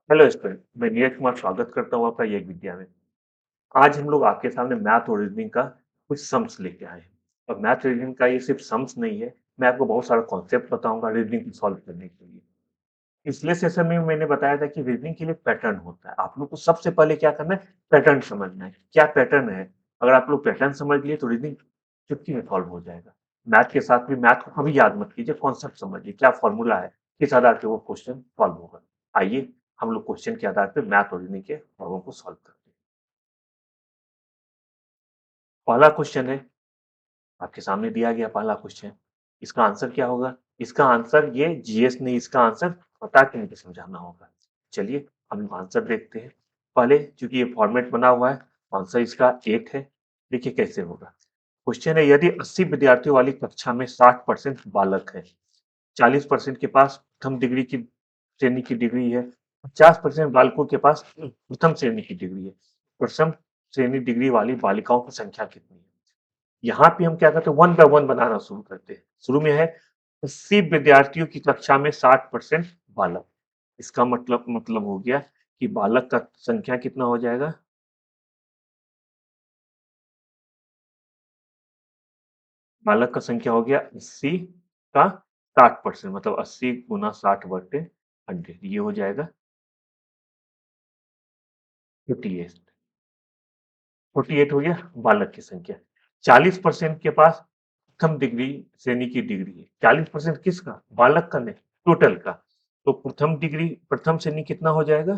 Hello student, मैं नीरज कुमार स्वागत करता हूँ आपका योग विद्या में। आज हम लोग आपके सामने मैथ और रीजनिंग का कुछ सम्स लेके आए हैं। और मैथ रीजनिंग का ये सिर्फ सम्स नहीं है, मैं आपको बहुत सारा कॉन्सेप्ट बताऊंगा रीजनिंग को सॉल्व करने के लिए। पिछले सेशन में मैंने बताया था कि रीजनिंग के लिए पैटर्न होता है। आप लोग को सबसे पहले क्या करना है, पैटर्न समझना है। क्या पैटर्न है? अगर आप लोग पैटर्न समझ लिए तो रीजनिंग चुटकी में सॉल्व हो जाएगा। मैथ के साथ भी मैथ को कभी याद मत कीजिए, कॉन्सेप्ट समझिए, क्या फॉर्मूला है, किस आधार पे वो क्वेश्चन सॉल्व होगा। आइए हम लोग क्वेश्चन के आधार पे मैथ और रीजनिंग के प्रॉब्लम को सॉल्व करते हैं। पहला क्वेश्चन है, आपके सामने दिया गया पहला क्वेश्चन। इसका आंसर क्या होगा? इसका आंसर ये जीएस नहीं, इसका आंसर बता के मुझे समझाना होगा। चलिए हम आंसर देखते हैं। पहले चूंकि ये फॉर्मेट बना हुआ है, आंसर इसका 8 है। देखिए कैसे होगा। क्वेश्चन है, यदि 80 विद्यार्थियों वाली कक्षा में 60% बालक है, 40% के पास प्रथम डिग्री की श्रेणी की डिग्री है, 50% बालकों के पास प्रथम श्रेणी की डिग्री है, प्रथम श्रेणी डिग्री वाली बालिकाओं की संख्या कितनी है? यहाँ पे हम क्या करते हैं, वन बाय वन बनाना शुरू करते हैं। शुरू में है 80 विद्यार्थियों की कक्षा में 60% बालक। इसका मतलब हो गया कि बालक का संख्या कितना हो जाएगा? बालक का संख्या हो गया 80 का 60%, मतलब 80 गुना 60/100, ये हो जाएगा 48। 48 हो गया बालक की संख्या। 40% के पास प्रथम डिग्री श्रेणी की डिग्री है। 40% किसका? बालक का नहीं, टोटल का। तो प्रथम डिग्री प्रथम श्रेणी कितना हो जाएगा?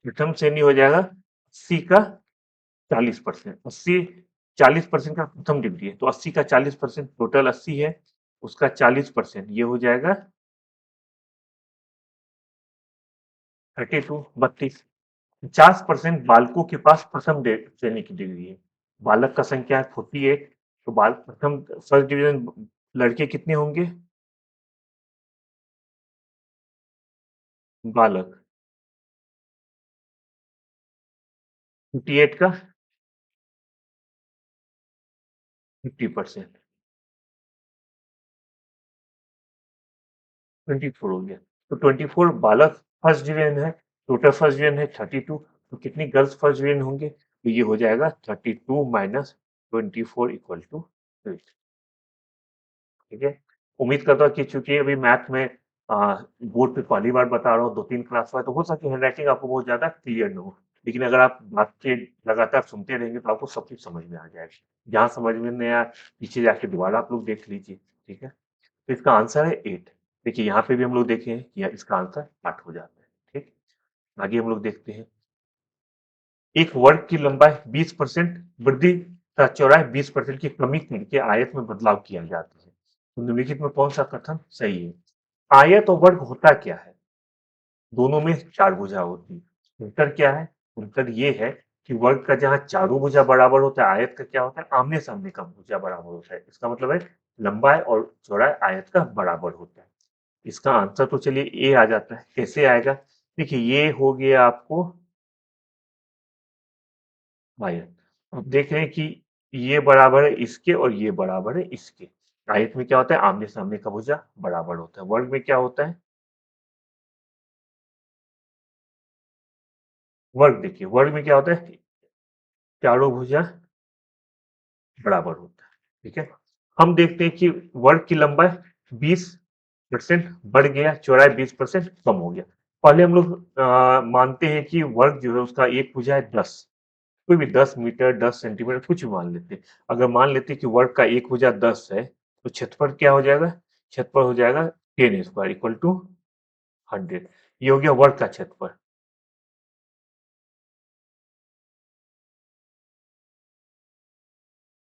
प्रथम श्रेणी हो जाएगा 80 का 40%। 80 40% का प्रथम डिग्री है, तो 80 का 40%, टोटल 80 है, उसका 40%, ये हो जाएगा 32, 32। 50% बालकों के पास प्रथम श्रेणी की डिग्री है। बालक का संख्या है 48, तो बाल प्रथम फर्स्ट डिवीजन लड़के कितने होंगे? बालक 58 का 50%, 24 हो गया। तो 24 बालक फर्स्ट डिवीजन है, टोटल फर्स्ट डिवीजन है 32, तो कितनी गर्ल्स फर्स्ट डिवीजन होंगे? तो ये हो जाएगा 32 माइनस 24 इक्वल टू 8। ठीक है। उम्मीद करता हूँ कि चूंकि अभी मैथ में बोर्ड पे पहली बार बता रहा हूँ, 2-3 क्लास हुआ है, तो हो सके हैंडराइटिंग आपको बहुत ज्यादा क्लियर न हो। लेकिन अगर आप बात के लगातार सुनते रहेंगे तो आपको सब कुछ समझ में आ जाएगा। जहाँ समझ में नहीं आया, पीछे जाके दोबारा आप लोग देख लीजिए। ठीक है। तो इसका आंसर है 8। देखिए यहाँ पे भी हम लोग देखें कि इसका आंसर 8 हो जाता है। ठीक। आगे हम लोग देखते हैं, एक वर्ग की लंबाई 20% वृद्धि तथा चौड़ाई 20% की कमी करके आयत में बदलाव किया जाता है, तो निम्नलिखित में कौन सा कथन सही है? आयत और वर्ग होता क्या है? दोनों में चार भुजा होती है। उत्तर क्या है? उत्तर ये है कि वर्ग का जहाँ चारों भुजा बराबर होता है, आयत का क्या होता है, आमने सामने का भुजा बराबर होता है। इसका मतलब है लंबाई और चौड़ाई आयत का बराबर होता है। इसका आंसर तो चलिए ए आ जाता है। कैसे आएगा? देखिए ये हो गया आपको आयत। अब देख रहे हैं कि ये बराबर है इसके और ये बराबर है इसके। आयत में क्या होता है, आमने सामने का भुजा बराबर होता है। वर्ग में क्या होता है? वर्ग देखिए, वर्ग में क्या होता है, चारों भुजा बराबर होता है। ठीक है। हम देखते हैं कि वर्ग की लंबाई 20% बढ़ गया, चौड़ाई 20% कम हो गया। पहले हम लोग मानते हैं कि वर्ग जो है उसका एक भुजा है 10, कोई भी 10 मीटर, 10 सेंटीमीटर, कुछ भी मान लेते हैं। अगर मान लेते हैं कि वर्ग का एक भुजा 10 है, तो क्षेत्रफल क्या हो जाएगा? क्षेत्रफल हो जाएगा 10² इक्वल टू 100। ये हो गया वर्ग का क्षेत्रफल।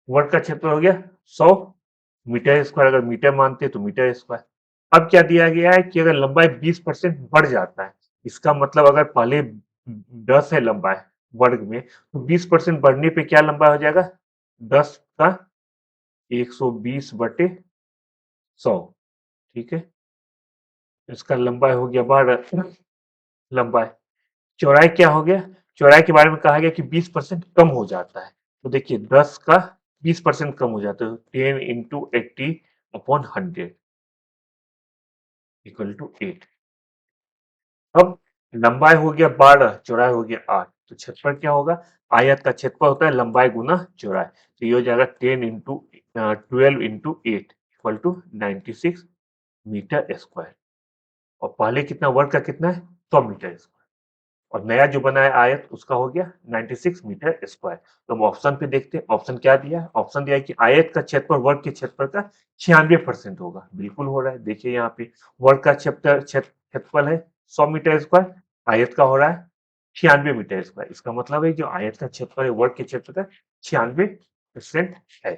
वर्ग का क्षेत्रफल हो गया 100 मीटर स्क्वायर। अगर मीटर मानते हैं तो मीटर स्क्वायर। अब क्या दिया गया है कि अगर लंबाई 20% बढ़ जाता है, इसका मतलब अगर पहले 10 है लंबाई वर्ग में, तो 20% बढ़ने पे क्या लंबाई हो जाएगा? 10 का 120/100। ठीक है। इसका लंबाई हो गया 12। लंबाई, चौड़ाई क्या हो गया? चौड़ाई के बारे में कहा गया कि 20% कम हो जाता है। तो देखिए 10 का 20% कम हो जाता है, 10 इंटू 80 अपॉन 100। Equal to 8। अब लंबाई हो गया 12, चौड़ाई हो गया 8, तो क्षेत्रफल क्या होगा? आयत का क्षेत्रफल होता है लंबाई गुना चौड़ाई, तो ये हो जाएगा 10 into 12 into 8 equal to 96 metre square. और पहले कितना वर्ग का कितना है? 100 मीटर स्क्वायर। और नया जो बना है आयत उसका हो गया 96 मीटर स्क्वायर। तो हम ऑप्शन पे देखते हैं, ऑप्शन क्या दिया है? ऑप्शन दिया है कि आयत का क्षेत्रफल वर्ग के क्षेत्रफल का 96% होगा। बिल्कुल हो रहा है, देखिए यहाँ पे वर्ग का क्षेत्रफल है 100 मीटर स्क्वायर, आयत का हो रहा है 96 मीटर स्क्वायर। इसका मतलब है जो आयत का क्षेत्रफल है वर्ग के क्षेत्रफल का 96% है।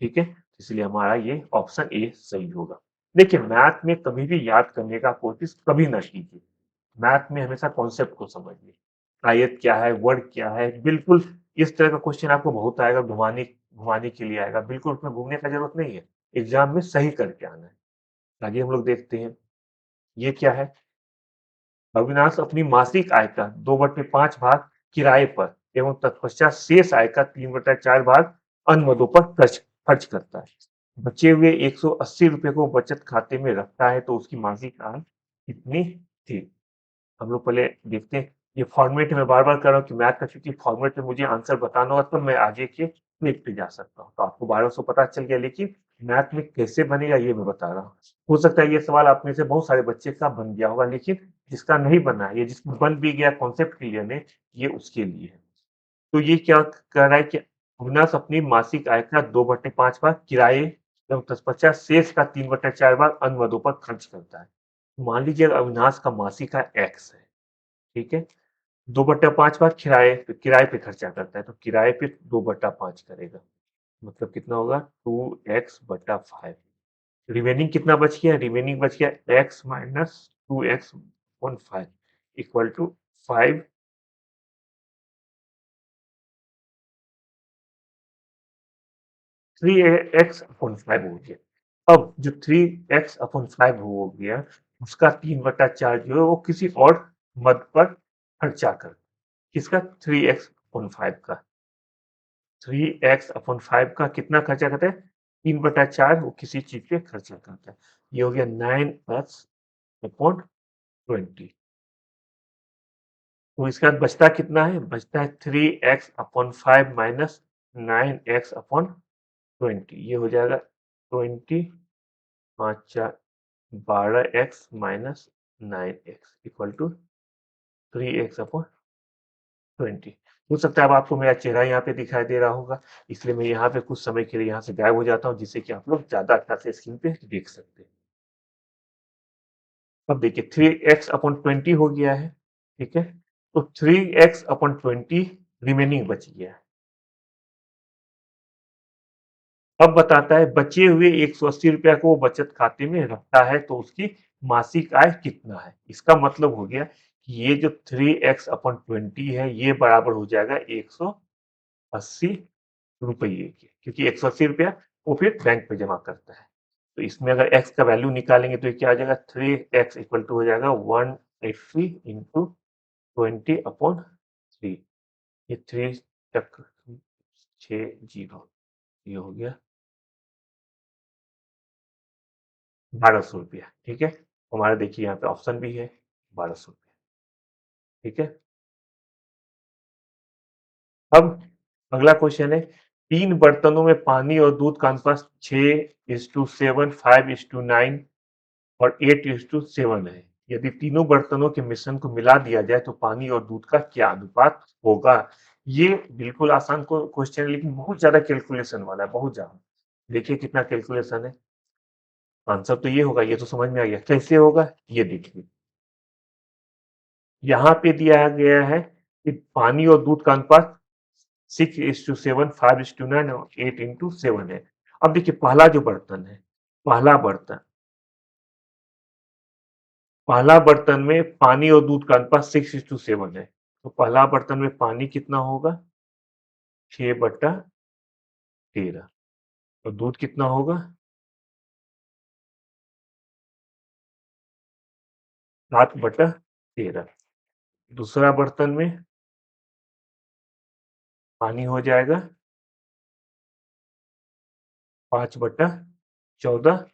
ठीक है, इसलिए हमारा ये ऑप्शन ए सही होगा। देखिए मैथ में कभी भी याद करने का कोशिश कभी ना कीजिए, मैथ में हमेशा कॉन्सेप्ट को समझिए। आयत क्या है, वर्ग क्या है, बिल्कुल इस तरह का क्वेश्चन आपको बहुत आएगा, घुमाने घुमाने के लिए आएगा, बिल्कुल उसमें घूमने का जरूरत नहीं है, एग्जाम में सही करके आना है। आगे हम लोग देखते हैं, ये क्या है? अविनाश अपनी मासिक आय का 2/5 भाग किराए पर एवं तत्पश्चात शेष आय का 3/4 भाग अन्य मदों पर खर्च खर्च करता है। बचे हुए 180 रुपए को बचत खाते में रखता है, तो उसकी मासिक आय कितनी थी? हम लोग पहले देखते हैं, ये फॉर्मेट में बार बार कर रहा हूँ कि मैथ का, क्योंकि फॉर्मेट में मुझे आंसर बताना होगा तो मैं आगे के क्लिक पे जा सकता हूँ। तो आपको 1200 पता चल गया, लेकिन मैथ में कैसे बनेगा ये मैं बता रहा हूँ। हो सकता है ये सवाल आप में से बहुत सारे बच्चे का बन गया होगा, लेकिन जिसका नहीं बना है, ये जिसमें बन भी गया कॉन्सेप्ट क्लियर नहीं, ये उसके लिए है। तो ये क्या कह रहा है कि अविनाश अपनी मासिक आय का 2/5 भाग किराए एवं तत्पश्चात शेष का 3/4 भाग अन्य मदों पर खर्च करता है। मान लीजिए अविनाश का मासिक आय एक्स है, ठीक है, 2/5 भाग किराए पे खर्चा करता है, तो किराए पे 2/5 करेगा, मतलब कितना होगा 2x/5। रिमेनिंग कितना बच गया? रिमेनिंग बच गया x minus 2x/5 equal to 5। 3x/5 हो गया। अब जो 3x/5 हो गया, उसका 3/4 जो है वो किसी और मद पर खर्चा कर, किसका? 3x/5 का। 3x/5 का कितना खर्चा करता है? 3/4 वो किसी चीज पे खर्चा करता है। ये हो गया 9x/20। तो इसके बाद बचता कितना है? बचता है 3x/5 माइनस 9x/20। ये हो जाएगा 20, 5 4 12x minus 9x equal to 3x/20। हो सकता है अब आपको मेरा चेहरा यहाँ पे दिखाई दे रहा होगा, इसलिए मैं यहाँ पे कुछ समय के लिए यहाँ से गायब हो जाता हूँ, जिससे कि आप लोग ज्यादा अच्छा से स्क्रीन पे देख सकते हैं। अब देखिए 3x/20 हो गया है, ठीक है, तो 3x/20 रिमेनिंग बच गया है। अब बताता है बचे हुए 180 रुपया को वो बचत खाते में रखता है, तो उसकी मासिक आय कितना है? इसका मतलब हो गया कि ये जो 3x/20 है ये बराबर हो जाएगा 180 रुपये के, क्योंकि 180 रुपया वो फिर बैंक पे जमा करता है। तो इसमें अगर x का वैल्यू निकालेंगे तो ये क्या आ जाएगा? 3x इक्वल टू हो जाएगा 180 इंटू 20/3। ये 3 तक 60, ये हो गया 1200 रुपया। ठीक है, हमारा देखिए यहाँ पे ऑप्शन भी है 1200 रुपया। ठीक है, अब अगला क्वेश्चन है, तीन बर्तनों में पानी और दूध का अनुपात 6:7, 5:9 और 8:7 है। यदि तीनों बर्तनों के मिश्रण को मिला दिया जाए तो पानी और दूध का क्या अनुपात होगा? ये बिल्कुल आसान क्वेश्चन है, लेकिन बहुत ज्यादा कैलकुलेशन वाला है, बहुत ज्यादा। देखिए कितना कैलकुलेशन है। आंसर तो ये होगा, ये तो समझ में आ गया कैसे होगा, ये देखिए यहाँ पे दिया गया है कि पानी और दूध का अनुपात 6:7, 5:9 और 8:7 है। अब देखिए पहला जो बर्तन है, पहला बर्तन पहला बर्तन में पानी और दूध का अनुपात 6:7 है, तो पहला बर्तन में पानी कितना होगा? 6/13। और दूध कितना होगा? 7/13। दूसरा बर्तन में पानी हो जाएगा 5/14।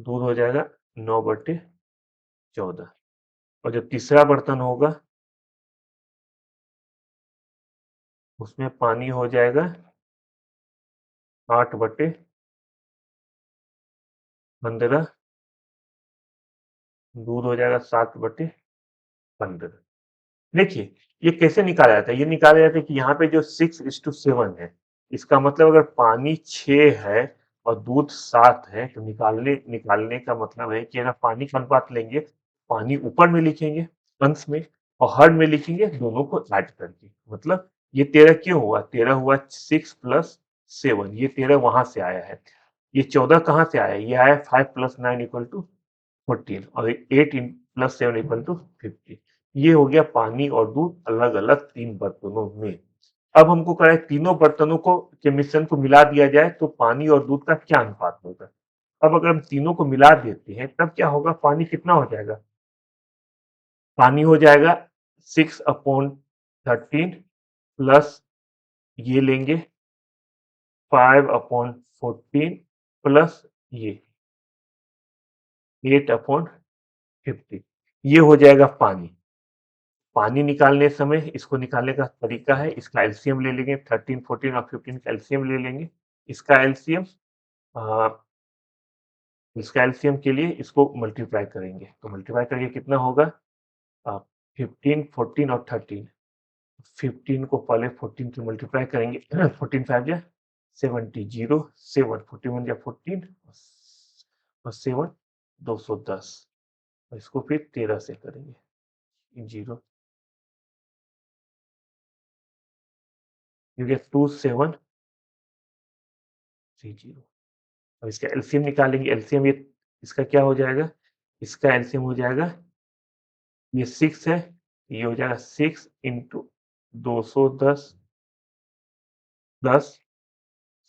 दूध हो जाएगा 9/14। और जो तीसरा बर्तन होगा उसमें पानी हो जाएगा 8/15। दूध हो जाएगा 7/15। देखिए ये कैसे निकाला जाता है, ये निकाला जाता है कि यहाँ पे जो 6:7 है, इसका मतलब अगर पानी 6 है और दूध 7 है तो निकालने निकालने का मतलब है कि अगर पानी का अनुपात लेंगे, पानी ऊपर में लिखेंगे अंश में और हर में लिखेंगे दोनों को ऐड करके। मतलब ये 13 क्यों हुआ, 13 हुआ 6+7, ये 13 वहां से आया है। ये 14 कहाँ से आया, ये आया 5+9 = 14 और 8+7 = 50। ये हो गया पानी और दूध अलग अलग तीन बर्तनों में। अब हमको कहा है तीनों बर्तनों को के मिश्रण को मिला दिया जाए तो पानी और दूध का क्या अनुपात होगा। अब अगर हम तीनों को मिला देते हैं तब क्या होगा, पानी कितना हो जाएगा, पानी हो जाएगा 6/13 प्लस ये लेंगे 5/14 प्लस ये 8/50। ये हो जाएगा पानी। पानी निकालने समय इसको निकालने का तरीका है, इसका एलसीएम ले लेंगे, 13, 14 और 15 का एलसीएम ले लेंगे। इसका एलसीएम इसका एलसीएम के लिए इसको मल्टीप्लाई करेंगे, तो मल्टीप्लाई करके कितना होगा, 15, 14 और 13। 15 को पहले 14 से मल्टीप्लाई करेंगे, 14 5 जा 70, 0 7, 41 जा 14 और 7 210। और इसको फिर 13 से करेंगे, 0 you get 2730। अब इसका एलसीएम निकालेंगे, एलसीएम ये इसका क्या हो जाएगा, इसका एलसीएम हो जाएगा, ये 6 है, ये हो जाएगा 6 इंटू 210 प्लस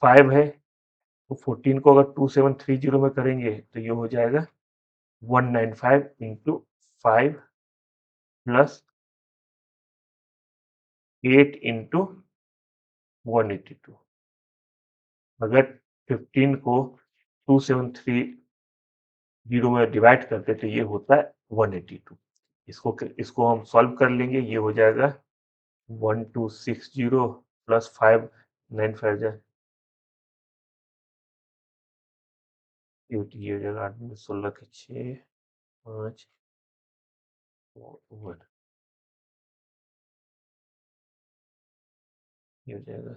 5 है, तो 14 को अगर 2730 में करेंगे तो ये हो जाएगा 195 इंटू 5 प्लस 8 इंटू 182। अगर 15 को 2730 में डिवाइड करते तो ये होता है 182। इसको हम सॉल्व कर लेंगे, ये हो जाएगा 1260 प्लस 595 जाए ये हो जाएगा 8 में 16 के 6 5 1 ये हो जाएगा।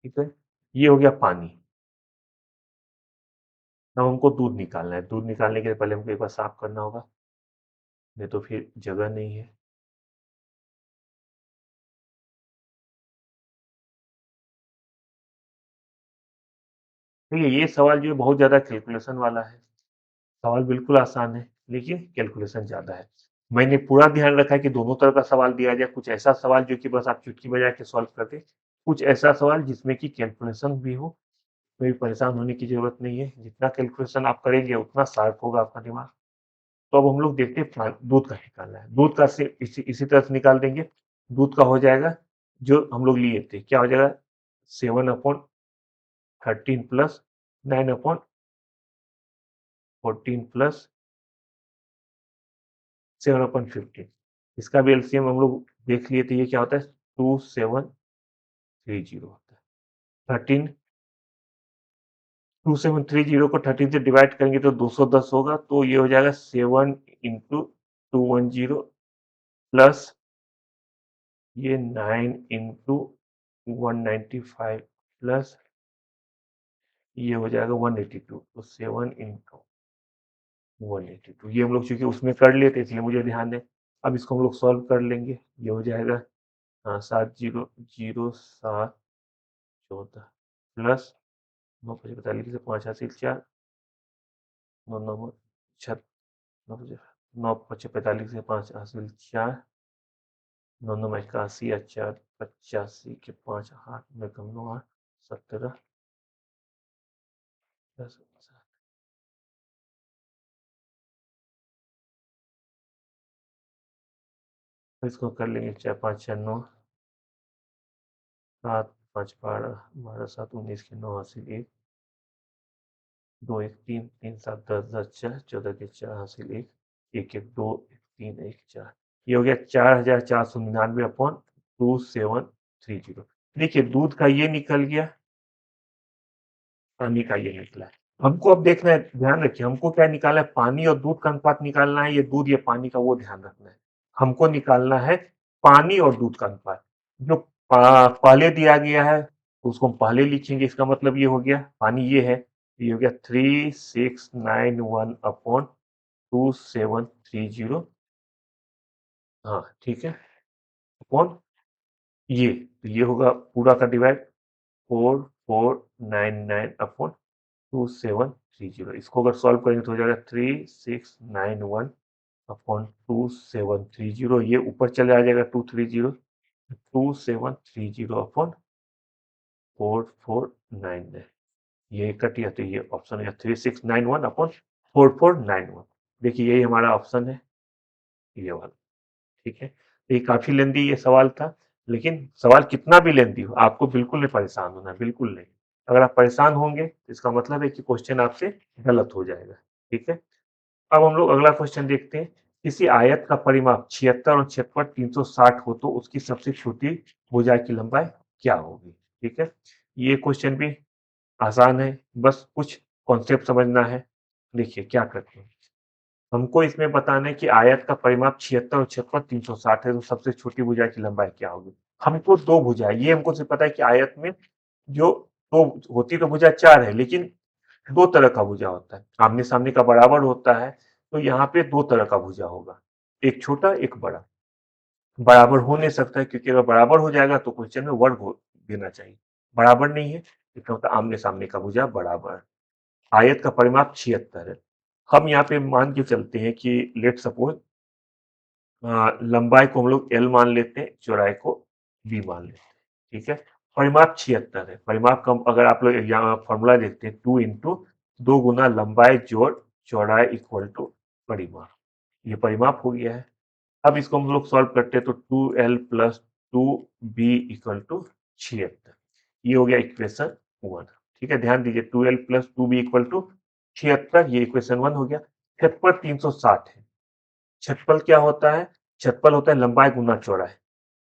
ठीक है, ये हो गया पानी। अब हमको दूध निकालना है, दूध निकालने के लिए पहले हमको एक बार साफ करना होगा, नहीं तो फिर जगह नहीं है। देखिए ये सवाल जो है बहुत ज़्यादा कैलकुलेशन वाला है, सवाल बिल्कुल आसान है लेकिन कैलकुलेशन ज़्यादा है। मैंने पूरा ध्यान रखा है कि दोनों तरह का सवाल दिया जाए, कुछ ऐसा सवाल जो कि बस आप चुटकी बजा के सॉल्व कर दें, कुछ ऐसा सवाल जिसमें कि कैलकुलेशन भी हो, कोई परेशान होने की ज़रूरत नहीं है, जितना कैलकुलेशन आप करेंगे उतना शार्प होगा आपका दिमाग। तो अब हम लोग देखते हैं दूध का निकालना है, दूध का से इसी तरह से निकाल देंगे। दूध का हो जाएगा जो हम लोग लिए थे, क्या हो जाएगा 7/13 प्लस 9/14 प्लस 7/15। इसका भी एलसीएम हम लोग देख लिए थे, ये क्या होता है 2730 होता है। 13 2730 को 13 से डिवाइड करेंगे तो 210 होगा, तो ये हो जाएगा 7 इंटू 210 प्लस ये 9 इंटू 195 प्लस ये हो जाएगा 182, तो 7 इंटू 182। ये हम लोग चूंकि उसमें कर लिए थे इसलिए मुझे ध्यान है। अब इसको हम लोग सॉल्व कर लेंगे, ये हो जाएगा 700714 प्लस 9 5 45 से 5 8 4 9 9 6 9 5 45 से 5 8 4 9 9 81 या 4 85 के 5 8 में कम 9 8 17 10 इसको कर लेंगे 4 5 6 9 7 5 12 12 7 19 के 9 हासिल 1 2 1 3 3 7 10 10 4 14 के 4 हासिल 1 1 1 2 1 3 1 4 ये हो गया 4499 अपॉन 2730। देखिए दूध का ये निकल गया, पानी का ये निकला है। हमको अब देखना है, ध्यान रखिए हमको क्या निकालना है, पानी और दूध का अनुपात निकालना है, ये दूध ये पानी का वो ध्यान रखना है। हमको निकालना है पानी और दूध का अनुपात। जो पहले दिया गया है उसको हम पहले लिखेंगे, इसका मतलब ये हो गया पानी ये है, ये हो गया 3691 अपॉन 2730। हाँ ठीक है, अपॉन ये होगा पूरा का डिवाइड 4499 अपॉन 2730। इसको अगर सॉल्व करेंगे तो हो जाएगा 3691 अपॉन 2730। ये ऊपर चला जाएगा 230, 2730 अपॉन 4499। ये कट गया तो ये ऑप्शन है 3691 अपॉन 4491। देखिए यही हमारा ऑप्शन है, ये वाला। ठीक है, ये काफी लेंदी ये सवाल था, लेकिन सवाल कितना भी लेंदी हो आपको बिल्कुल नहीं परेशान होना, बिल्कुल नहीं। अगर आप परेशान होंगे तो इसका मतलब है कि क्वेश्चन आपसे गलत हो जाएगा। ठीक है, अब हम लोग अगला क्वेश्चन देखते हैं। किसी आयत का परिमाप 76 और क्षेत्रफल 360 हो तो उसकी सबसे छोटी भुजा की लंबाई क्या होगी। ठीक है, ये क्वेश्चन भी आसान है, बस कुछ कॉन्सेप्ट समझना है। देखिए क्या करते हैं, हमको इसमें बताना है कि आयत का परिमाप 76 और क्षेत्रफल 360 है तो सबसे छोटी भुजा की लंबाई क्या होगी। हमको दो भुजा, ये हमको सिर्फ पता है कि आयत में जो दो होती तो भुजा चार है, लेकिन दो तरह का भुजा होता है, आमने सामने का बराबर होता है, तो यहाँ पे दो तरह का भुजा होगा, एक छोटा एक बड़ा। बराबर हो नहीं सकता है क्योंकि अगर बराबर हो जाएगा तो क्वेश्चन में वर्ग देना चाहिए, बराबर नहीं है, इसका मतलब आमने सामने का भुजा बराबर। आयत का परिमाप 76 है। हम यहाँ पे मान के चलते हैं कि लेट सपोज लंबाई को हम लोग एल मान लेते हैं, चौड़ाई को बी मान लेते हैं। ठीक है, परिमाप 76 है। परिमाप का अगर आप लोग यहाँ फॉर्मूला देखते हैं, 2 इंटू 2 गुना लंबाई जोड़ चौड़ाई इक्वल टू परिमाप, ये परिमाप हो गया है। अब इसको हम लोग सॉल्व करते हैं तो 2l plus 2b equal to 76, ये हो गया इक्वेशन 1। ठीक है, ध्यान दीजिए 2l plus 2b equal to 76, ये इक्वेशन 1 हो गया। क्षेत्रफल 360 है। क्षेत्रफल क्या होता है, क्षेत्रफल होता है लंबाई गुना चौड़ाई,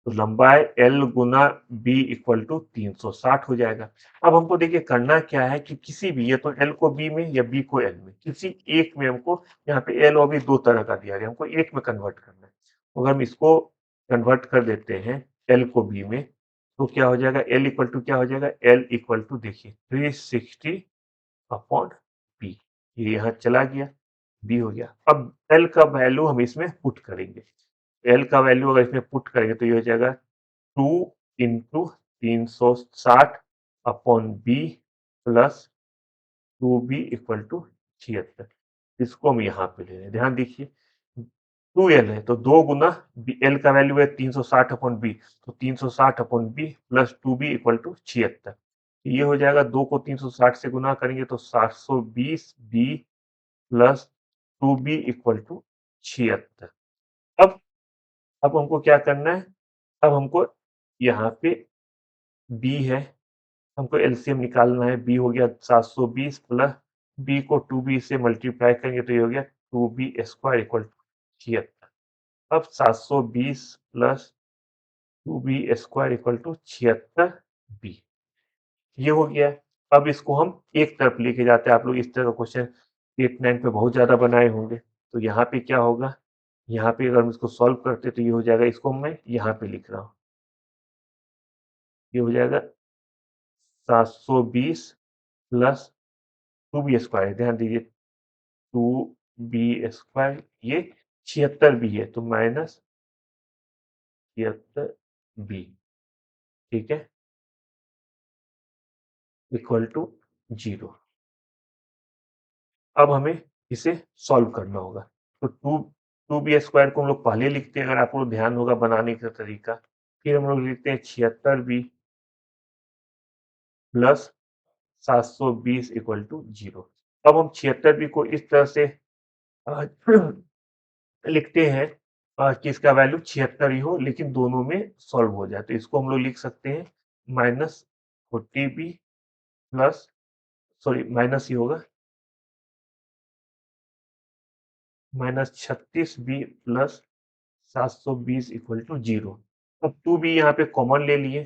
तो लंबाई l गुना b इक्वल टू 360 हो जाएगा। अब हमको देखिए करना क्या है कि किसी भी, ये तो l को b में या b को l में, किसी एक में हमको, यहाँ पे l और b दो तरह का दिया गया, हमको एक में कन्वर्ट करना है। अगर हम इसको कन्वर्ट कर देते हैं l को b में तो क्या हो जाएगा, l इक्वल टू क्या हो जाएगा, l इक्वल टू देखिए 360 अपॉन b, ये यहाँ चला गया, b हो गया। अब l का वैल्यू हम इसमें पुट करेंगे, एल का वैल्यू अगर इसमें पुट करेंगे तो ये हो जाएगा 2 into 360 upon B plus 2b equal to 76। इसको हम यहाँ पे ले रहे हैं, ध्यान देखिए 2l है तो दो गुना एल का वैल्यू है 360 अपॉन बी, तो 360 upon B plus 2b equal to 76। ये हो जाएगा, दो को 360 से गुना करेंगे तो 720 B plus 2b equal to 76। अब अब हमको क्या करना है, अब हमको यहाँ पे b है, हमको एलसीएम निकालना है। b हो गया 720 प्लस b को 2b से मल्टीप्लाई करेंगे तो ये हो गया 2b स्क्वायर इक्वल टू 76। अब 720 plus 2b square equal to 76 b, ये हो गया। अब इसको हम एक तरफ लेके जाते हैं, आप लोग इस तरह का क्वेश्चन 8 9 पे बहुत ज्यादा बनाए होंगे, तो यहाँ पे क्या होगा, यहाँ पे अगर हम इसको सॉल्व करते तो ये हो जाएगा, इसको मैं यहाँ पे लिख रहा हूँ, ये हो जाएगा 720 प्लस 2b स्क्वायर, ध्यान दीजिए 2b स्क्वायर, ये 76 भी है तो माइनस 76 बी। ठीक है, इक्वल टू 0। अब हमें इसे सॉल्व करना होगा, तो 2b स्क्वायर को हम लोग पहले लिखते हैं, अगर आपको ध्यान होगा बनाने का तरीका, फिर हम लोग लिखते हैं 76b प्लस 720 इक्वल टू 0। अब हम 76b को इस तरह से लिखते हैं कि इसका वैल्यू 76 ही हो लेकिन दोनों में सॉल्व हो जाए। तो इसको हम लोग लिख सकते हैं -40b प्लस, सॉरी माइनस ही होगा, -36b प्लस 720 इक्वल टू 0। अब 2b यहाँ पे कॉमन ले लिए,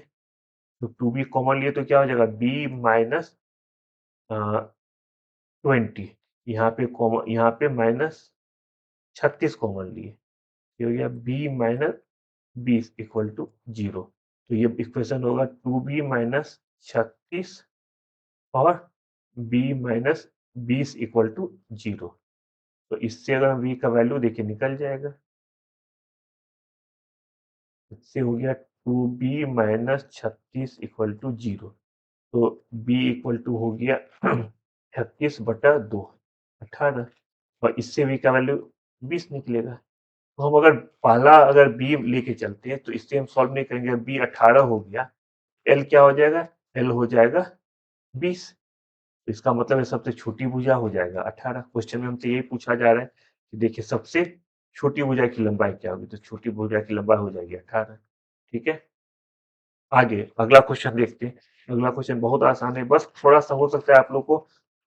तो 2b कॉमन लिए तो क्या हो जाएगा, b माइनस 20, यहाँ पे कॉमन, यहाँ पे -36 कॉमन लिए, ये हो गया b माइनस 20 इक्वल टू 0। तो ये इक्वेशन होगा 2b माइनस 36 और b माइनस 20 इक्वल टू 0। तो इससे अगर v का वैल्यू देखिए निकल जाएगा, इससे हो गया 2b माइनस 36 इक्वल टू 0। तो b इक्वल टू हो गया 36/2, 18, और इससे v का वैल्यू 20 निकलेगा। तो हम अगर पहला अगर b लेके चलते हैं तो इससे हम सॉल्व नहीं करेंगे, b 18 हो गया, l क्या हो जाएगा, l हो जाएगा 20। तो इसका मतलब है सबसे छोटी भुजा हो जाएगा 18। क्वेश्चन में हमसे यही पूछा जा रहा है कि देखिए सबसे छोटी भुजा की लंबाई क्या होगी, तो छोटी भुजा की लंबाई हो जाएगी 18। ठीक है, आगे अगला क्वेश्चन देखते हैं। अगला क्वेश्चन बहुत आसान है, बस थोड़ा सा हो सकता है आप लोग को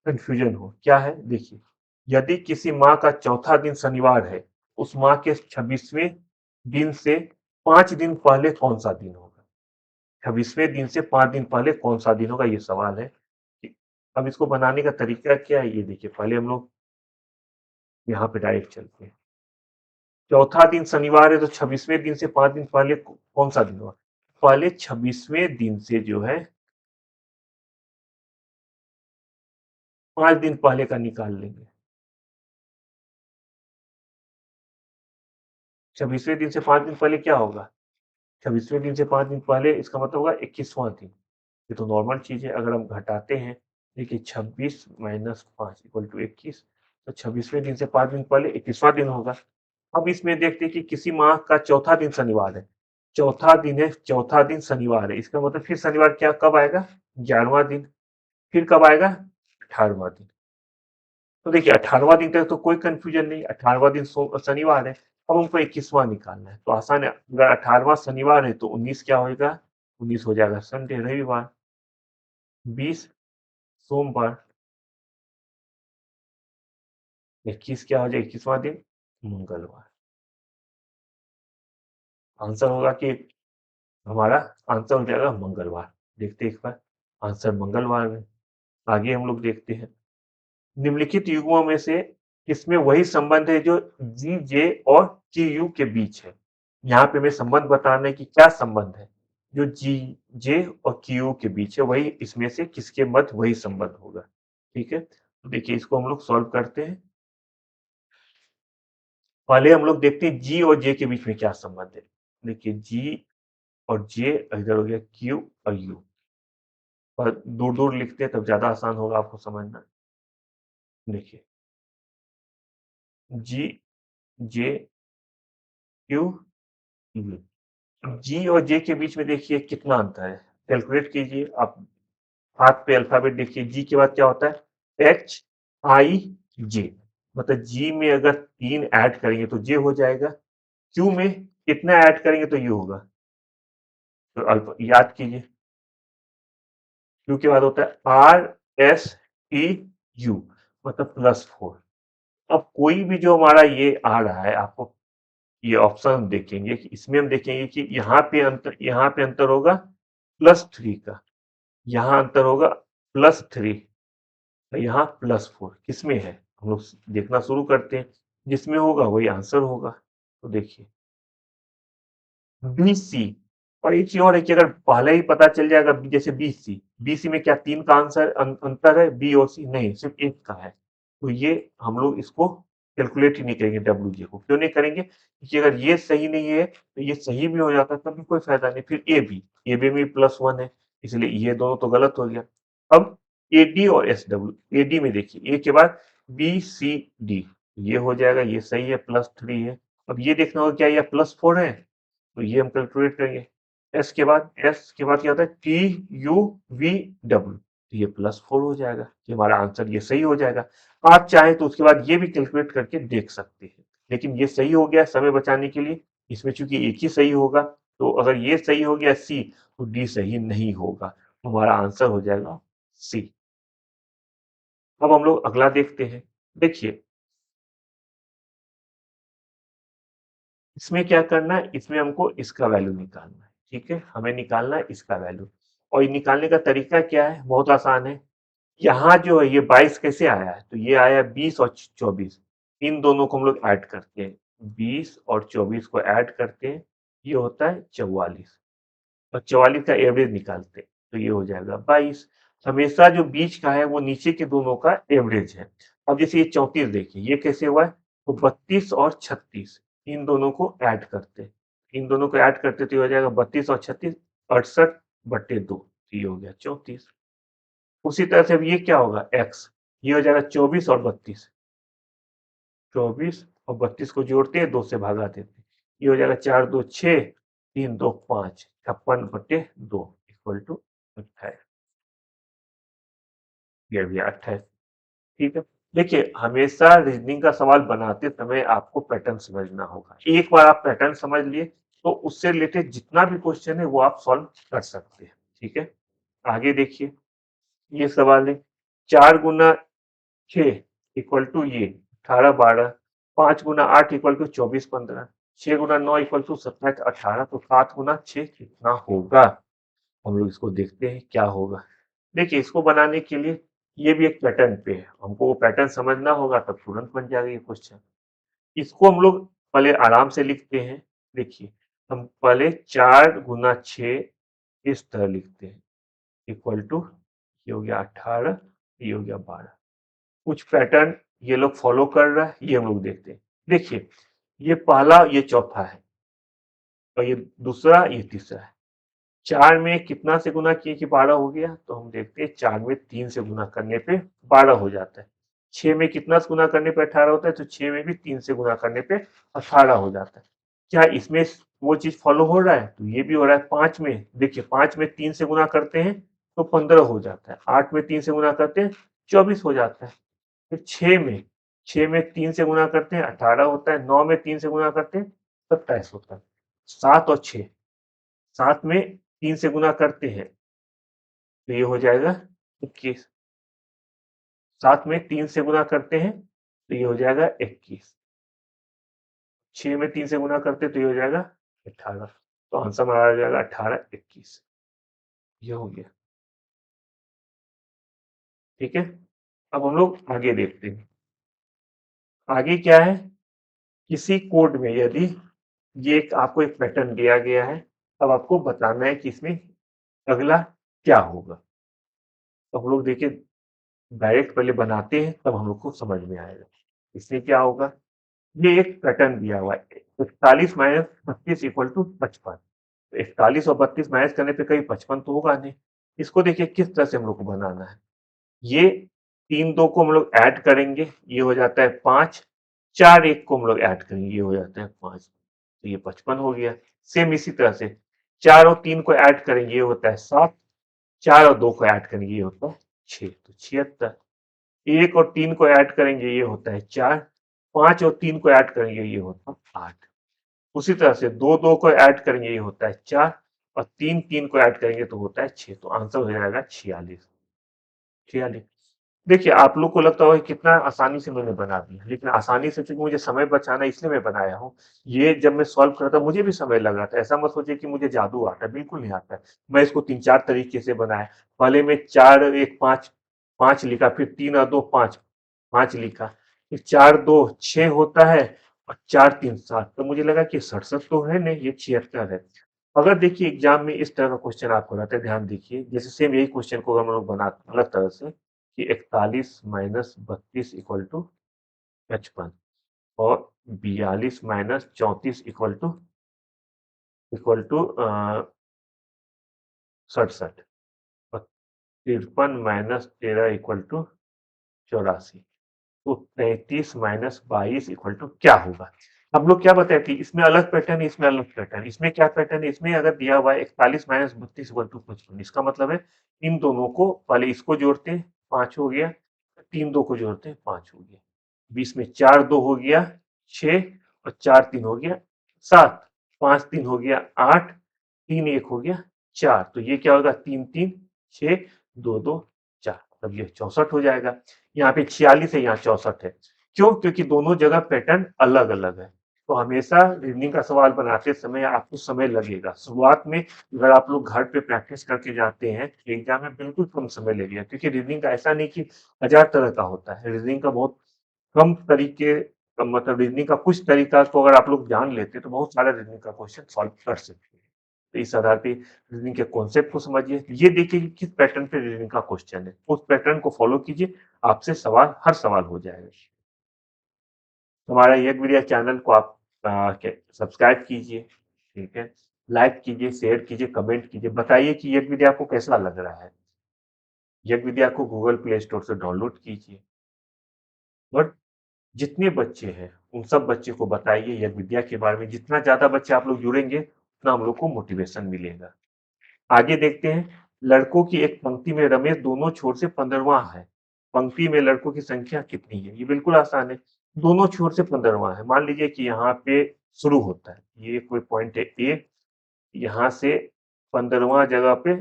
कंफ्यूजन हो। क्या है देखिए, यदि किसी माह का चौथा दिन शनिवार है, उस माह के 26वें दिन से 5 दिन पहले कौन सा दिन होगा। 26वें दिन से 5 दिन पहले कौन सा दिन होगा, ये सवाल है। अब इसको बनाने का तरीका क्या है, ये देखिए, पहले हम लोग यहाँ पे डायरेक्ट चलते हैं। चौथा दिन शनिवार है तो 26वें दिन से 5 दिन पहले कौन सा दिन होगा। पहले 26वें दिन से जो है 5 दिन पहले का निकाल लेंगे। 26वें दिन से 5 दिन पहले क्या होगा, 26वें दिन से 5 दिन पहले इसका मतलब होगा 21वां दिन। ये तो नॉर्मल चीज है। अगर हम घटाते हैं, देखिए 26 माइनस 5 इक्वल टू 21, तो 26वें दिन से 5 दिन पहले 21वां दिन होगा। अब इसमें देखते हैं कि किसी माह का चौथा दिन शनिवार है, चौथा दिन है, चौथा दिन शनिवार है, इसका मतलब फिर शनिवार क्या कब आएगा, 11वां दिन, फिर कब आएगा, 18वां दिन। तो देखिए 18वां दिन तक तो कोई कंफ्यूजन नहीं, 18वां दिन शनिवार है। अब हमको 21वां निकालना है, तो आसान है। अगर 18वां शनिवार है तो 19 क्या होगा, 19 हो जाएगा संडे, रविवार। 20 सोमवार, 21 क्या हो जाएगा, 21वां दिन मंगलवार। आंसर होगा कि हमारा आंसर हो जाएगा मंगलवार। देखते हैं एक बार, आंसर मंगलवार में। आगे हम लोग देखते हैं, निम्नलिखित युग्मों में से किसमें वही संबंध है जो जी जे और की यू के बीच है। यहाँ पे हमें संबंध बताना है कि क्या संबंध है जो जी जे और की यू के बीच है, वही इसमें से किसके मध्य वही संबंध होगा। ठीक है, तो देखिए इसको हम लोग सॉल्व करते हैं। पहले हम लोग देखते हैं जी और जे के बीच में क्या संबंध है। देखिए जी और जे, इधर हो गया क्यू और यू, और दूर दूर लिखते हैं तब ज्यादा आसान होगा आपको समझना। देखिए जी जे क्यू यू, जी और जे के बीच में देखिए कितना अंतर है, कैलकुलेट कीजिए आप। हाथ पे अल्फाबेट देखिए, जी के बाद क्या होता है, एच आई जे, मतलब जी में अगर 3 ऐड करेंगे तो जे हो जाएगा, क्यू में कितना ऐड करेंगे तो यू होगा। तो अल्फा याद कीजिए, क्यू के बाद होता है आर एस टी यू, मतलब +4। अब कोई भी जो हमारा ये आ रहा है, आपको ये ऑप्शन हम देखेंगे कि इसमें हम देखेंगे कि यहाँ पे अंतर होगा +3 का, यहाँ अंतर होगा +3, यहाँ +4, किसमें है हम लोग देखना शुरू करते हैं, जिसमें होगा वही आंसर होगा। तो देखिए बी सी, और एक चीज और है कि अगर पहले ही पता चल जाएगा, जैसे बी सी में क्या 3 का आंसर अंतर है, बी और सी नहीं, सिर्फ एक का है। तो ये हम लोग इसको कैलकुलेट ही नहीं करेंगे, डब्ल्यू जे को क्यों नहीं करेंगे, क्योंकि अगर ये सही नहीं है तो ये सही भी हो जाता तब भी कोई फायदा नहीं। फिर ए बी में +1 है, इसलिए ये दोनों तो गलत हो गया। अब ए डी और एस डब्ल्यू, ए डी में देखिए ए के बाद बी सी डी, ये हो जाएगा, ये सही है, +3 है। अब ये देखना होगा क्या ये +4 है, तो ये हम कैलकुलेट करेंगे। एस के बाद क्या होता है, टी यू वी डब्ल्यू, तो ये +4 हो जाएगा, कि हमारा आंसर ये सही हो जाएगा। आप चाहे तो उसके बाद ये भी कैलकुलेट करके देख सकते हैं। लेकिन ये सही हो गया समय बचाने के लिए, इसमें चूंकि एक ही सही होगा, तो अगर ये सही हो गया सी, तो डी सही नहीं होगा। हमारा आंसर हो जाएगा सी। अब हम लोग अगला देखते हैं। देखिए इसमें क्या करना है, इसमें हमको इसका वैल्यू निकालना है। ठीक है, हमें निकालना है इसका वैल्यू। और ये निकालने का तरीका क्या है, बहुत आसान है। यहाँ जो है ये 22 कैसे आया है, तो ये आया 20 और 24, इन दोनों को हम लोग ऐड करते हैं। 20 और 24 को ऐड करते हैं, ये होता है 44, और 44 का एवरेज निकालते हैं, तो ये हो जाएगा 22। हमेशा जो बीच का है वो नीचे के दोनों का एवरेज है। अब जैसे ये 34 देखिए, ये कैसे हुआ है, तो 32 और 36, इन दोनों को ऐड करते हैं। इन दोनों को ऐड करते तो ये हो जाएगा 32 और 36, 68/2, तो ये हो गया 34। उसी तरह से अब ये क्या होगा, एक्स, ये हो जाएगा 24 और 32, 24 और 32 को जोड़ते हैं, 2 से भगा देते हैं, ये हो जाएगा 4 2 6, 3 2 5, 56/2 इक्वल टू 28। ये भी 28। ठीक है, देखिए हमेशा रीजनिंग का सवाल बनाते समय आपको पैटर्न समझना होगा। एक बार आप पैटर्न समझ लिए, तो उससे रिलेटेड जितना भी क्वेश्चन है वो आप सॉल्व कर सकते हैं। ठीक है, आगे देखिए, ये सवाल है, 4 गुना 6 इक्वल टू ये 18 12, 5 गुना 8 इक्वल टू 24 15, 6 गुना 9 इक्वल टू 27 18, तो 7 गुना 6 कितना होगा। हम लोग इसको देखते हैं क्या होगा। देखिए इसको बनाने के लिए ये भी एक पैटर्न पे है, हमको वो पैटर्न समझना होगा, तब तुरंत बन जाएगा ये क्वेश्चन। इसको हम लोग पहले आराम से लिखते हैं। देखिए हम पहले 4 गुना 6 इस तरह लिखते हैं, इक्वल टू, ये हो गया 18, ये हो गया 12। कुछ पैटर्न ये लोग फॉलो कर रहा है, ये हम लोग देखते हैं। देखिए ये पहला, ये चौथा है, और ये दूसरा, ये तीसरा है। 4 में कितना से गुना किए कि 12 हो गया, तो हम देखते हैं 4 में 3 से गुना करने पे 12 हो जाता है। 6 में कितना से गुना करने पे 18 होता है, तो 6 में भी 3 से गुना करने पे 18 हो जाता है। क्या इसमें वो चीज फॉलो हो रहा है, तो ये भी हो रहा है। 5 में देखिए, 5 में 3 से गुना करते हैं तो 15 हो जाता है। 8 में 3 से गुना करते हैं 24 हो जाता है। फिर 6 में 3 से गुना करते हैं 18 होता है। 9 में 3 से गुना करते हैं 27 होता है। 7 और 6, 7 में 3 से गुना करते हैं, तो ये हो जाएगा 21। 7 में 3 से गुना करते हैं, तो ये हो जाएगा 21। 6 में 3 से गुना करते हैं, तो ये हो जाएगा 18। तो आंसर हमारा आ जाएगा 18 21, ये हो गया। ठीक है, अब हम लोग आगे देखते हैं। आगे क्या है, किसी कोड में यदि ये एक आपको एक पैटर्न दिया गया है, अब आपको बताना है कि इसमें अगला क्या होगा। तो हम लोग देखिए डायरेक्ट पहले बनाते हैं, तब हम लोग को समझ में आएगा इसमें क्या होगा। ये एक पैटर्न दिया हुआ है, 41 माइनस 32 इक्वल टू 55। 41 और 32 माइनस करने पे कहीं 55 तो होगा नहीं। इसको देखिए किस तरह से हम लोग को बनाना है। ये 3 2 को हम लोग ऐड करेंगे, ये हो जाता है 5। 4 1 को हम लोग ऐड करेंगे, ये हो जाता है 5, तो ये 55 हो गया। सेम इसी तरह से 4 और 3 को ऐड करेंगे, ये होता है 7। 4 और 2 को ऐड करेंगे, ये होता है 6, तो 76। 1 और 3 को ऐड करेंगे, ये होता है 4। 5 और 3 को ऐड करेंगे, ये होता है 8। उसी तरह से 2 2 को ऐड करेंगे, ये होता है 4, और 3 3 को ऐड करेंगे तो होता है 6, तो आंसर हो जाएगा 46। 46। देखिए आप लोग को लगता होगा कितना आसानी से मैंने बना दिया, लेकिन आसानी से चूंकि मुझे समय बचाना है इसलिए मैं बनाया हूँ। ये जब मैं सॉल्व कर रहा था मुझे भी समय लगा था, ऐसा मत सोचिए कि मुझे जादू आता है, बिल्कुल नहीं आता है। मैं इसको 3 4 तरीके से बनाया। पहले मैं 4 1 5 5 लिखा, फिर 3 और 2 5 5 लिखा, फिर 4 2 6 होता है, और 4 3 7, तो मुझे लगा कि 67 तो है नहीं, ये 76 है। अगर देखिए एग्जाम में इस तरह का क्वेश्चन आपको रहता है, ध्यान देखिए, जैसे सेम यही क्वेश्चन को हम लोग बनाते अलग तरह से, कि 41 माइनस 32 इक्वल टू 55, और 42 माइनस 34 इक्वल टू 67, और 53 माइनस 13 इक्वल टू 84, तो 33 माइनस 22 इक्वल टू क्या होगा। हम लोग क्या बताए थे, इसमें अलग पैटर्न है, इसमें अलग पैटर्न। इसमें क्या पैटर्न है, इसमें अगर दिया हुआ है 41 माइनस 32 इक्वल टू 55, इसका मतलब है इन दोनों को पहले इसको जोड़ते हैं, 5 हो गया। 3 2 को जोड़ते हैं, 5 हो गया। 20 में 4 2 हो गया, 6 और 4 3 हो गया 7, 5 3 हो गया 8, 3 1 हो गया 4। तो ये क्या होगा 3 3 6 2 2 4, तब ये 64 हो जाएगा। यहाँ पे 46 है, यहाँ 64 है। क्यों? क्योंकि दोनों जगह पैटर्न अलग अलग है। तो हमेशा रीजनिंग का सवाल बनाते समय आपको समय लगेगा। शुरुआत में अगर आप लोग घर पे प्रैक्टिस करके जाते हैं तो एग्जाम में बिल्कुल कम समय लगेगा, क्योंकि रीजनिंग का ऐसा नहीं कि हजार तरह का होता है। रीजनिंग का बहुत कम तरीके, मतलब रीजनिंग का कुछ तरीका को अगर आप लोग जान लेते तो बहुत सारे रीजनिंग का क्वेश्चन सॉल्व कर सकते हैं। तो इस आधार पे रीजनिंग के कॉन्सेप्ट को समझिए, ये देखिए कि किस पैटर्न पे रीजनिंग का क्वेश्चन है, उस पैटर्न को फॉलो कीजिए, आपसे सवाल हर सवाल हो जाएगा। हमारा यज्ञ विद्या चैनल को आप सब्सक्राइब कीजिए, ठीक है, लाइक कीजिए, शेयर कीजिए, कमेंट कीजिए, बताइए कि यज्ञ विद्या आपको कैसा लग रहा है। यज्ञ विद्या को गूगल प्ले स्टोर से डाउनलोड कीजिए और जितने बच्चे हैं उन सब बच्चे को बताइए यज्ञ विद्या के बारे में। जितना ज्यादा बच्चे आप लोग जुड़ेंगे उतना हम लोग को मोटिवेशन मिलेगा। आगे देखते हैं, लड़कों की एक पंक्ति में रमेश दोनों छोर से 15वां है। पंक्ति में लड़कों की संख्या कितनी है? ये बिल्कुल आसान है, दोनों छोर से 15वां है। मान लीजिए कि यहाँ पे शुरू होता है, ये कोई पॉइंट है ए, यहाँ से 15वां जगह पे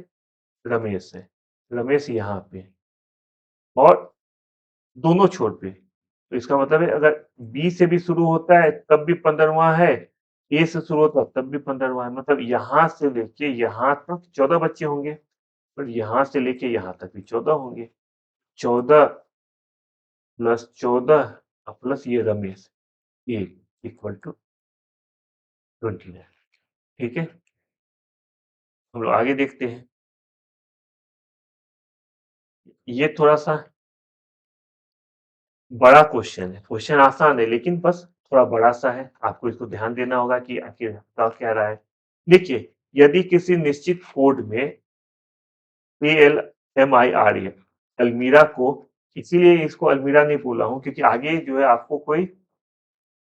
रमेश है, रमेश यहाँ पे और दोनों छोर पे। तो इसका मतलब है अगर बी से भी शुरू होता है तब भी 15वां है, ए से शुरू होता है तब भी 15वां है, मतलब यहाँ से लेके यहाँ तक 14 बच्चे होंगे और यहाँ से लेके यहाँ तक भी 14 होंगे। 14 प्लस 14 प्लस ये रमेश, ये इक्वल टू 29। ठीक है, हम लोग आगे देखते हैं। ये थोड़ा सा बड़ा क्वेश्चन है, क्वेश्चन आसान है लेकिन बस थोड़ा बड़ा सा है, आपको इसको ध्यान देना होगा कि आखिर क्या रहा है। देखिए, यदि किसी निश्चित कोड में ALMIRA अलमीरा को, इसीलिए इसको अलमीरा नहीं बोला हूँ क्योंकि आगे जो है आपको कोई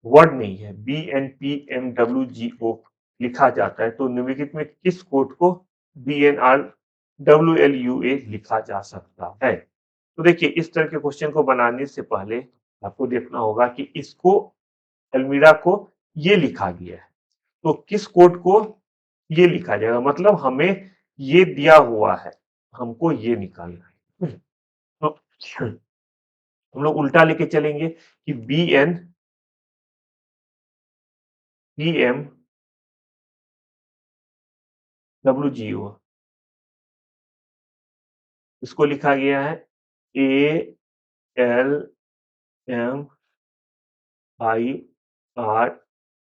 वर्ड नहीं है, BNPMWGO लिखा जाता है, तो निम्नलिखित में किस कोड को BNRWLUA लिखा जा सकता है? तो देखिए, इस तरह के क्वेश्चन को बनाने से पहले आपको देखना होगा कि इसको अलमीरा को ये लिखा गया है, तो किस कोड को ये लिखा जाएगा, मतलब हमें ये दिया हुआ है, हमको ये निकालना है। तो हम लोग उल्टा लेके चलेंगे कि BNPMWGO, इसको लिखा गया है ALMIRAH,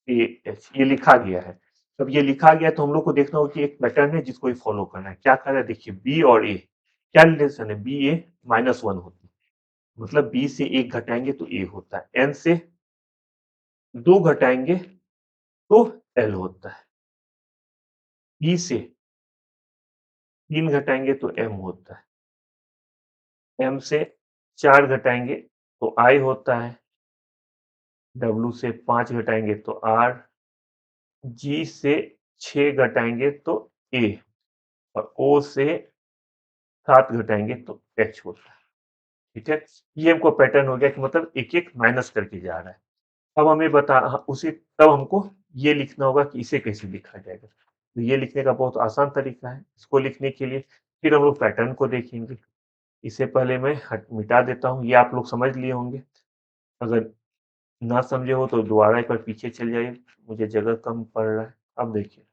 ये लिखा गया है। अब ये लिखा गया तो हम लोग को देखना होगा कि एक पैटर्न है जिसको ही फॉलो करना है। क्या कर रहा है देखिए, बी और ए क्या रिलेशन है, बी ए -1 होती है, मतलब बी से एक घटाएंगे तो ए होता है, एन से 2 घटाएंगे तो एल होता है, बी से 3 घटाएंगे तो एम होता है, एम से 4 घटाएंगे तो आई होता है, डब्ल्यू से 5 घटाएंगे तो आर, जी से 6 घटाएंगे तो ए और ओ से 7 घटाएंगे तो एच होता है। ठीक है, ये हमको पैटर्न हो गया कि मतलब एक एक माइनस करके जा रहा है। अब हमें बता उसी तब हमको ये लिखना होगा कि इसे कैसे लिखा जाएगा। तो ये लिखने का बहुत आसान तरीका है। इसको लिखने के लिए फिर हम लोग पैटर्न को देखेंगे। इससे पहले मैं हट मिटा देता हूँ, ये आप लोग समझ लिए होंगे। अगर ना समझे हो तो दोबारा एक बार पीछे चल जाइए, मुझे जगह कम पड़ रहा है। अब देखिए,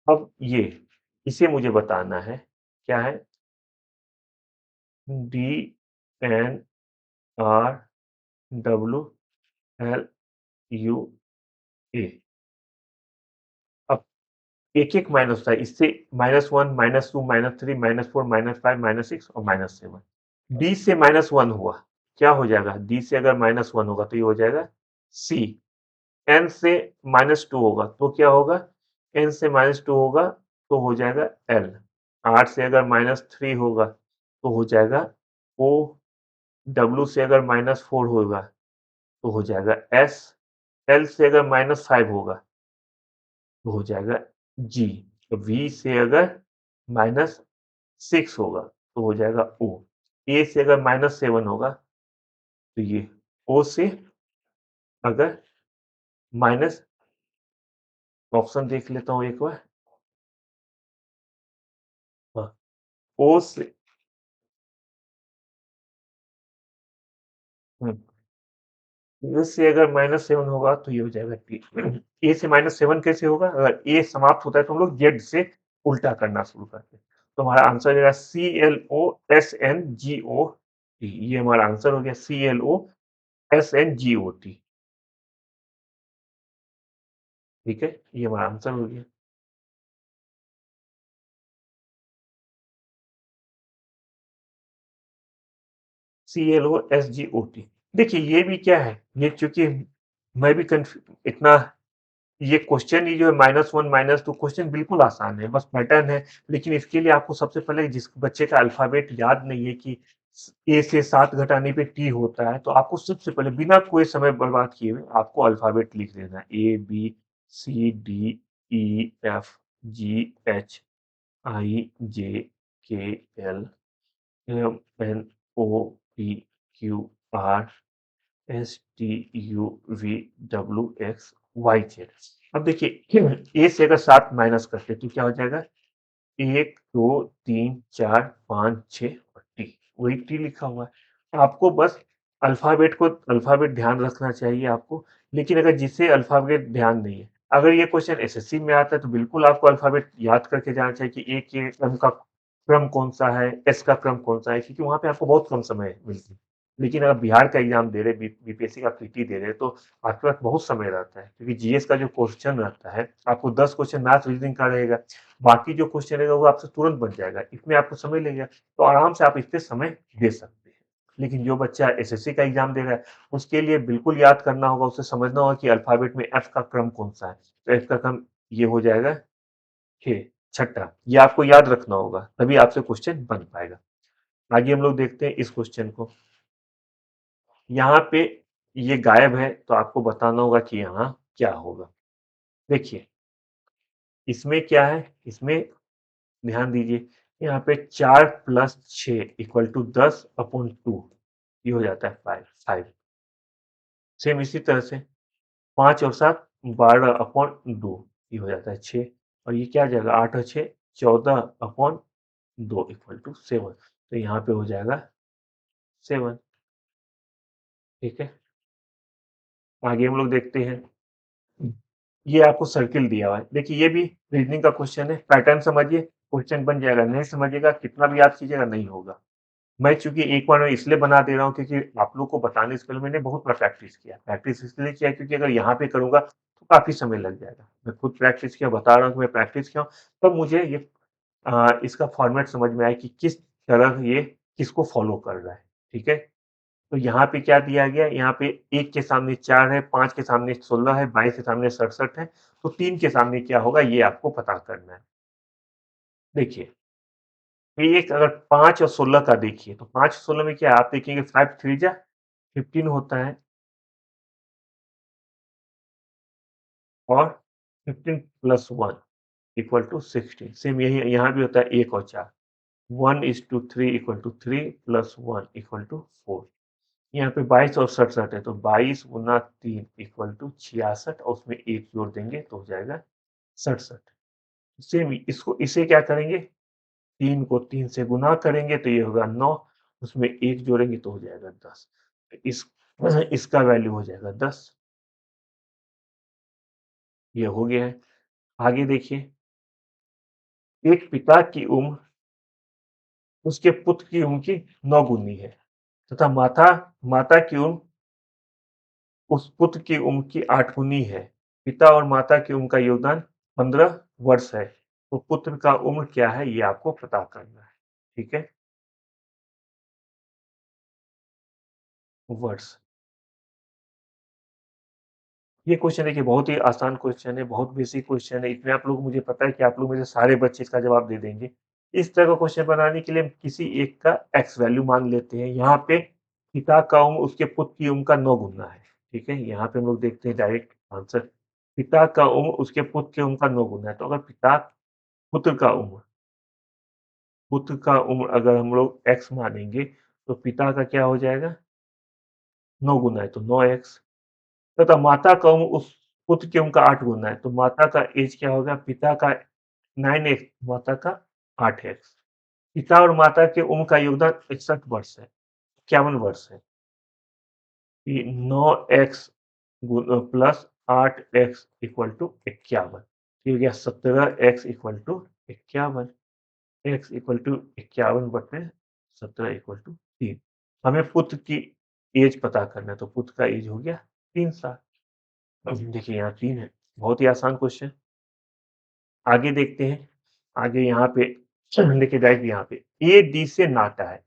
अब ये इसे मुझे बताना है, क्या है, DNRWLUA। अब एक एक माइनस होता है, इससे -1 -2 -3 -4 -5 -6 और -7। डी से -1 हुआ, क्या हो जाएगा, डी से अगर -1 होगा तो ये हो जाएगा सी। एन से -2 होगा तो क्या होगा, एन से -2 होगा तो हो जाएगा एल। आर से अगर -3 होगा तो हो जाएगा ओ। डब्ल्यू से अगर -4 होगा तो हो जाएगा एस। एल से अगर -5 होगा तो हो जाएगा जी। वी से अगर -6 होगा तो हो जाएगा ओ। ए से अगर -7 होगा तो ये ओ से अगर माइनस ऑप्शन देख लेता हूँ एक बार। हाँ, ओ से ए से अगर -7 होगा तो ये हो जाएगा टी। ए से -7 कैसे होगा? अगर ए समाप्त होता है तो हम लोग जेड से उल्टा करना शुरू करते हैं। तो हमारा आंसर हो जाएगा CLOSNGOT। ये हमारा आंसर हो गया CLOSNGOT। ठीक है, ये हमारा आंसर हो गया। CLOSGOT। देखिए ये भी क्या है, ये चूंकि मैं भी इतना ये क्वेश्चन ही जो है -1 -2 क्वेश्चन बिल्कुल आसान है, बस पैटर्न है। लेकिन इसके लिए आपको सबसे पहले जिस बच्चे का अल्फाबेट याद नहीं है कि ए से 7 घटाने पे टी होता है, तो आपको सबसे पहले बिना कोई समय बर्बाद किए हुए आपको अल्फाबेट लिख देना है। ABCDEFGHIJKLMNOPQRSTUVWXYZ। अब देखिए ए से अगर 7 माइनस करते तो क्या हो जाएगा? 1 2 3 4 5 6 और टी, वही टी लिखा हुआ है। आपको बस अल्फाबेट ध्यान रखना चाहिए आपको। लेकिन अगर जिसे अल्फाबेट ध्यान नहीं है, अगर ये क्वेश्चन एसएससी में आता है तो बिल्कुल आपको अल्फाबेट याद करके जाना चाहिए कि ए के क्रम का क्रम कौन सा है, एस का क्रम कौन सा है, क्योंकि वहां पे आपको बहुत कम समय मिलती है। लेकिन अगर बिहार का एग्जाम दे रहे, बीपीएससी का पीटी दे रहे, तो आपके पास बहुत समय रहता है, क्योंकि जीएस का जो क्वेश्चन रहता है, आपको 10 क्वेश्चन मैथ रीजनिंग का रहेगा। बाकी जो क्वेश्चन रहेगा वो आपसे तुरंत बन जाएगा, इसमें आपको समय लगेगा, तो आराम से आप इस पे समय दे सकते हैं। लेकिन जो बच्चा एसएससी का एग्जाम दे रहा है, उसके लिए बिल्कुल याद करना होगा, उसे समझना होगा कि अल्फाबेट में एफ का क्रम कौन सा है। तो एफ का क्रम ये हो जाएगा छः, छठा। ये आपको याद रखना होगा, तभी आपसे क्वेश्चन बन पाएगा। आगे हम लोग देखते हैं इस क्वेश्चन को। यहाँ पे ये गायब है, तो आपको बताना होगा कि यहाँ क्या होगा। देखिए इसमें क्या है, इसमें ध्यान दीजिए, यहाँ पे 4+6 = 10/2, ये हो जाता है 5। सेम इसी तरह से 5 और 7 12/2, ये हो जाता है 6। और ये क्या आ जाएगा, 8 और 6 14/2 तो यहाँ पे हो जाएगा 7। ठीक है, आगे हम लोग देखते हैं। ये आपको सर्किल दिया हुआ है, देखिए ये भी रीजनिंग का क्वेश्चन है। पैटर्न समझिए, क्वेश्चन बन जाएगा। नहीं समझिएगा, कितना भी याद कीजिएगा नहीं होगा। मैं चूंकि एक बार में इसलिए बना दे रहा हूँ क्योंकि आप लोग को बताने से पहले मैंने बहुत बार प्रैक्टिस किया। प्रैक्टिस इसलिए किया क्योंकि अगर यहाँ पे करूंगा तो काफी समय लग जाएगा। मैं खुद प्रैक्टिस किया, बता रहा हूँ कि मैं प्रैक्टिस किया हूँ, तब मुझे ये इसका फॉर्मेट समझ में आया कि किस तरह ये किसको फॉलो कर रहा है। ठीक है, तो यहाँ पे क्या दिया गया, यहाँ पे 1 के सामने 4 है, 5 के सामने 16 है, 22 के सामने 67 है, तो 3 के सामने क्या होगा ये आपको पता करना है। देखिए एक अगर 5 और 16 का देखिए, तो 5 और 16 में क्या है, आप देखेंगे 5 3 जा 15 होता है, और 15 प्लस 1 इक्वल टू 16। सेम यही यहाँ भी होता है 1 और 4। 1:3 equal to 3 plus 1 equal to 4। यहाँ पे 22 और 67 है, तो 22 गुना 3 इक्वल टू 66, और उसमें 1 जोड़ देंगे तो हो जाएगा 67। सेम इसको इसे क्या करेंगे, 3 को 3 से गुना करेंगे तो ये होगा 9, उसमें 1 जोड़ेंगे तो हो जाएगा 10। इस इसका वैल्यू हो जाएगा 10। ये हो गया है। आगे देखिए, एक पिता की उम्र उसके पुत्र की उम्र की 9 गुनी है, तथा माता माता की उम्र उस पुत्र की उम्र की 8 गुनी है। पिता और माता की उम्र का योगदान 15 वर्ष है, तो पुत्र का उम्र क्या है ये आपको पता करना है। ठीक है, वर्ष। ये क्वेश्चन देखिए बहुत ही आसान क्वेश्चन है, बहुत बेसिक क्वेश्चन है। इतने आप लोग, मुझे पता है कि आप लोग में से सारे बच्चे इसका जवाब दे देंगे। इस तरह का क्वेश्चन बनाने के लिए हम किसी एक का एक्स वैल्यू मान लेते हैं। यहाँ पे पिता का उम्र उसके पुत्र की उम्र का 9 गुना है। ठीक है, यहाँ पे हम लोग देखते हैं डायरेक्ट आंसर। पिता का उम्र उसके पुत्र की उम्र का 9 गुना है, तो अगर पुत्र का उम्र पुत्र का उम्र अगर हम लोग एक्स मानेंगे, तो पिता का क्या हो जाएगा, 9 गुना है तो 9x, तथा माता का उस पुत्र की उम्र का 8 गुना है तो माता का एज क्या होगा, पिता का 9x, माता का 8x। पिता और माता के उम्र का योगदान 61 वर्ष है, 51 वर्ष है। ये 9x plus 8x equal to 51, ये हो गया 17x equal to 51, x equal to 51 बटे 17 इक्वल टू 3। हमें पुत्र की एज पता करना है तो पुत्र का एज हो गया 3 साल। अब देखिए यहाँ 3 है, बहुत ही आसान क्वेश्चन। आगे देखते हैं, आगे यहाँ पे देखिए गाइस, यहाँ पे ए डी से नाता है।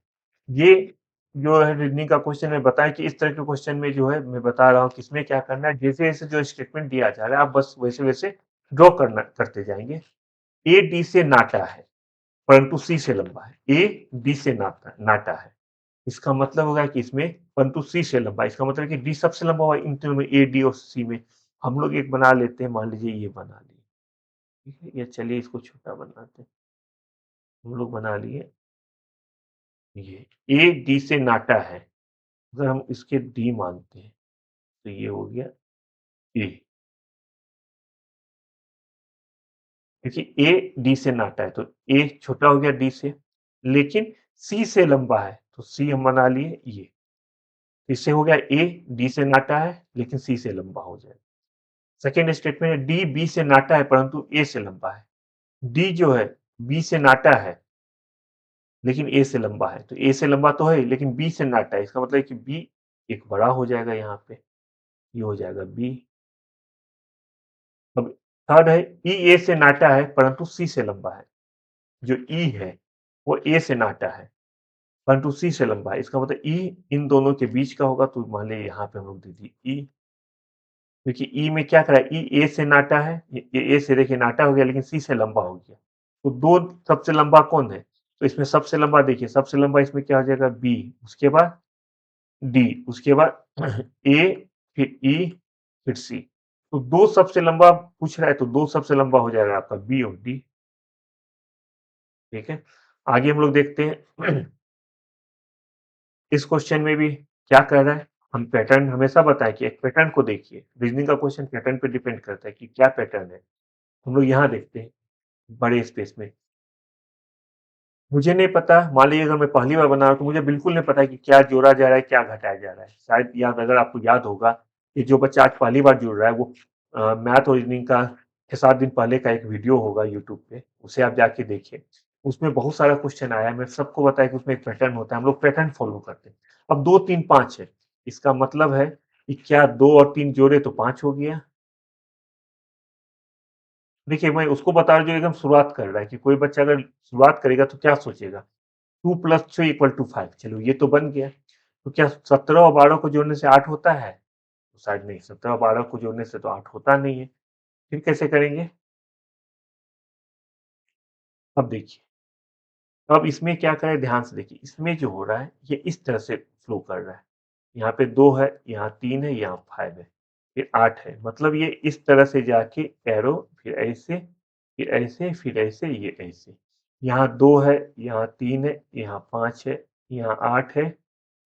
ये जो है रीजनिंग का क्वेश्चन है, बताएं कि इस तरह के क्वेश्चन में जो है मैं बता रहा हूँ कि इसमें क्या करना है, जैसे जैसे जो स्टेटमेंट दिया जा रहा है आप बस वैसे वैसे ड्रॉ करते जाएंगे। ए डी से नाटा है परंतु सी से लंबा है, ए डी से नाटा नाटा है, इसका मतलब होगा कि इसमें परंतु सी से लंबा है, इसका मतलब है कि डी सबसे लंबा होगा इन तीनों में, ए डी और सी में। हम लोग एक बना लेते हैं, मान लीजिए ये बना लिए, ठीक है, या चलिए इसको छोटा बनाते हैं। हम लोग बना लिए ये ए डी से नाटा है, अगर हम इसके डी मानते हैं तो ये हो गया ए। देखिए ए डी से नाटा है तो ए छोटा हो गया डी से, लेकिन सी से लंबा है तो सी हम बना लिए ये। इससे हो गया ए डी से नाटा है लेकिन सी से लंबा हो जाए। सेकेंड स्टेटमेंट है डी बी से नाटा है परंतु ए से लंबा है। डी जो है बी से नाटा है लेकिन ए से लंबा है, तो ए से लंबा तो है लेकिन बी से नाटा है, इसका मतलब है कि बी एक बड़ा हो जाएगा यहाँ पे, ये हो जाएगा बी। अब थर्ड है ई ए से नाटा है परंतु सी से लंबा है, जो ई है वो ए से नाटा है परंतु सी से लंबा है, इसका मतलब ई इन दोनों के बीच का होगा, तो मान लिया यहाँ पे हम लोग दे दिए ई। क्योंकि ई में क्या करा, ई ए से नाटा है, ये ए से देखिए नाटा हो गया लेकिन सी से लंबा हो गया, तो दो सबसे लंबा कौन है, तो इसमें सबसे लंबा देखिए, सबसे लंबा इसमें क्या हो जाएगा बी, उसके बाद डी, उसके बाद ए, फिर ई, फिर सी। तो दो सबसे लंबा पूछ रहा है तो दो सबसे लंबा हो जाएगा आपका बी और डी। ठीक है, आगे हम लोग देखते हैं इस क्वेश्चन में भी क्या कर रहा है। हम पैटर्न हमेशा बताएं कि एक पैटर्न को देखिए, रीजनिंग का क्वेश्चन पैटर्न पे डिपेंड करता है कि क्या पैटर्न है। हम लोग यहाँ देखते हैं बड़े स्पेस में, मुझे नहीं पता, मान लीजिए अगर मैं पहली बार बना रहा हूँ तो मुझे बिल्कुल नहीं पता कि क्या जोड़ा जा रहा है क्या घटाया जा रहा है। शायद याद, अगर आपको याद होगा कि जो बच्चा आज पहली बार जुड़ रहा है वो मैथ और रीजनिंग का 6-7 दिन पहले का एक वीडियो होगा यूट्यूब पे, उसे आप जाके देखिए। उसमें बहुत सारा क्वेश्चन आया है, मैं सबको बताया कि उसमें एक पैटर्न होता है, हम लोग पैटर्न फॉलो करते हैं। अब 2 3 5 है, इसका मतलब है कि क्या 2 और 3 जोड़े तो 5 हो गया। देखिए मैं उसको बता रहा हूँ जो एकदम शुरुआत कर रहा है, कि कोई बच्चा अगर शुरुआत करेगा तो क्या सोचेगा, 2 प्लस 3 इक्वल टू 5, चलो ये तो बन गया। तो क्या 17 और 12 को जोड़ने से 8 होता है, तो शायद नहीं, 17 और 12 को जोड़ने से तो 8 होता नहीं है। फिर कैसे करेंगे, अब देखिए, अब इसमें क्या करें, ध्यान से देखिए, इसमें जो हो रहा है ये इस तरह से फ्लो कर रहा है, यहाँ पे 2 है, यहाँ 3 है, यहाँ 5 है, फिर 8 है, मतलब ये इस तरह से जाके एरो, फिर ऐसे, फिर ऐसे, फिर ऐसे, ये ऐसे, यहाँ 2 है, यहाँ 3 है, यहाँ 5 है, यहाँ 8 है,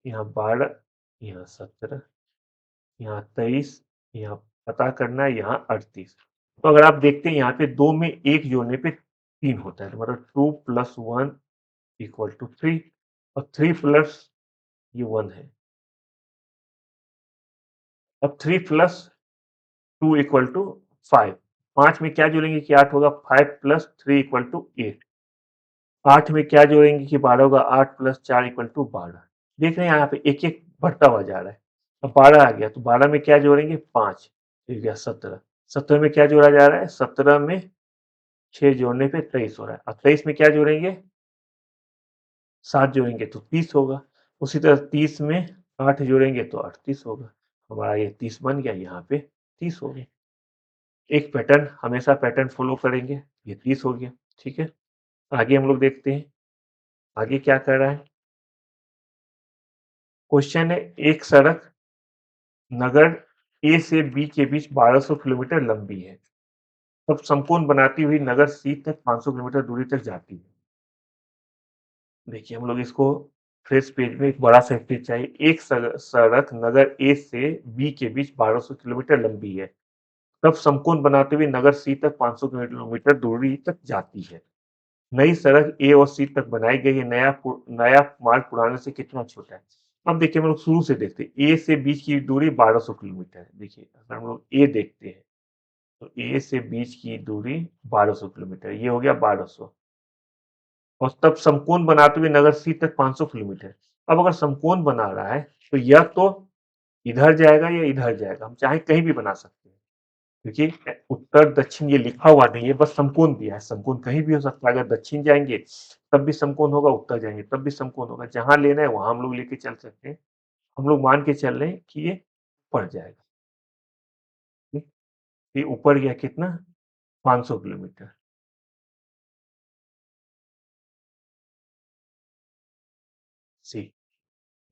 यहाँ 12, यहाँ 17, यहाँ 23, यहाँ पता करना है, यहाँ 38। तो अगर आप देखते हैं यहाँ पे 2 में 1 जोड़ने पे 3 होता है, तो मतलब 2 प्लस 1 इक्वल टू 3, और 3 प्लस ये 1 है। अब 3 प्लस 2 इक्वल टू 5, 5 में क्या जोड़ेंगे कि 8 होगा, 5 प्लस 3 इक्वल टू 8, 8 में क्या जोड़ेंगे कि 12 होगा, 8 प्लस 4 इक्वल टू 12। देख रहे हैं यहाँ पे एक एक बढ़ता हुआ जा रहा है। अब 12 आ गया तो 12 में क्या जोड़ेंगे 5, ठीक है 17, 17 में क्या जोड़ा जा रहा है, 17 में 6 जोड़ने पे 23 हो रहा है। अब 23 में क्या जोड़ेंगे, 7 जोड़ेंगे तो 30 होगा। उसी तरह 30 में 8 जोड़ेंगे तो 38 होगा। हमारा ये 30 बन गया, यहाँ पे 30 हो गया। एक पैटर्न, हमेशा पैटर्न फॉलो करेंगे, ये 30 हो गया। ठीक है, आगे हम लोग देखते हैं आगे क्या कर रहा है। क्वेश्चन है, एक सड़क नगर ए से बी के बीच 1200 किलोमीटर लंबी है, तब संपूर्ण बनाती हुई नगर सी तक 500 किलोमीटर दूरी तक जाती है। देखिए हम लोग इसको फ्रेश पेज में एक बड़ा सा स्पेस चाहिए। एक सड़क नगर ए से बी के बीच 1200 किलोमीटर लंबी है, तब समकोण बनाते हुए नगर सी तक 500 किलोमीटर दूरी तक जाती है। नई सड़क ए और सी तक बनाई गई है। नया मार्ग पुराने से कितना छोटा है? अब देखिए हम लोग शुरू से देखते हैं। ए से बीच की दूरी 1200 किलोमीटर है। देखिए अगर हम लोग ए देखते हैं तो ए से बीच की दूरी 1200 किलोमीटर, ये हो गया 1200। और तब समकोण बनाते हुए नगर सी तक 500 किलोमीटर। अब अगर समकोण बना रहा है तो यह तो इधर जाएगा या इधर जाएगा, हम चाहे कहीं भी बना सकते हैं। क्योंकि उत्तर दक्षिण ये लिखा हुआ नहीं है, बस समकोण दिया है। समकोण कहीं भी हो सकता है। अगर दक्षिण जाएंगे तब भी समकोण होगा, उत्तर जाएंगे तब भी समकोण होगा। जहां लेना है वहां हम लोग लेके चल सकते हैं। हम लोग मान के चल रहे हैं कि ये ऊपर जाएगा। ठीक? ये ऊपर गया कितना? 500 किलोमीटर। सी,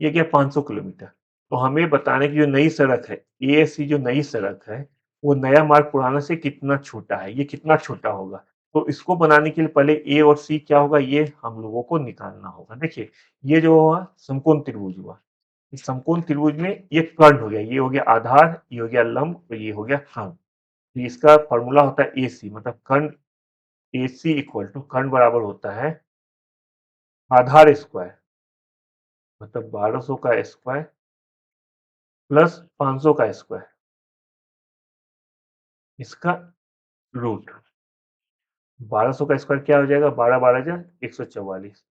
ये गया 500 किलोमीटर। तो हमें बताने की जो नई सड़क है, ए सी जो नई सड़क है, वो नया मार्ग पुराना से कितना छोटा है, ये कितना छोटा होगा। तो इसको बनाने के लिए पहले ए और सी क्या होगा, ये हम लोगों को निकालना होगा। देखिए ये जो हुआ समकोण त्रिभुज हुआ। इस समकोण त्रिभुज में ये कर्ण हो गया, ये हो गया आधार, ये हो गया लंब और ये हो गया खंड। तो इसका फॉर्मूला होता है ए सी, मतलब कर्ण। ए सी इक्वल टू कर्ण बराबर होता है आधार स्क्वायर, मतलब 1200 का स्क्वायर प्लस 500 का स्क्वायर, इसका रूट। 1200 का स्क्वायर क्या हो जाएगा? 12 12 जा 144,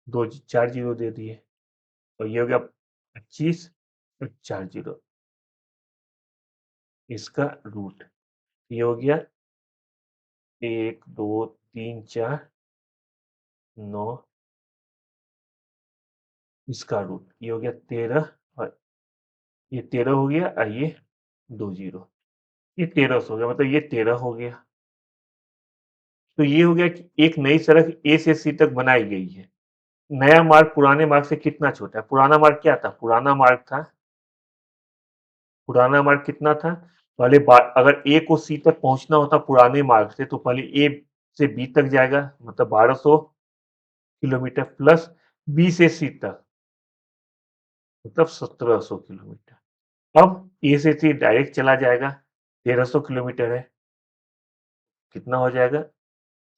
दो चार जीरो दे दिए। और ये हो गया 25 और 4 जीरो, इसका रूट। ये हो गया 1 2 3 4 9, इसका रूट। ये हो गया 13 और ये 13 हो गया और ये 2 जीरो, ये 1300 हो गया, मतलब ये 13 हो गया। तो ये हो गया कि एक नई सड़क ए से सी तक बनाई गई है। नया मार्ग पुराने मार्ग से कितना छोटा है? पुराना मार्ग क्या था? पुराना मार्ग कितना था? पहले अगर ए को सी तक पहुंचना होता पुराने मार्ग से, तो पहले ए से बी तक जाएगा, मतलब 1200 किलोमीटर प्लस बी से सी तक, मतलब 1700 किलोमीटर। अब ए से सी डायरेक्ट चला जाएगा, 1300 किलोमीटर है, कितना हो जाएगा?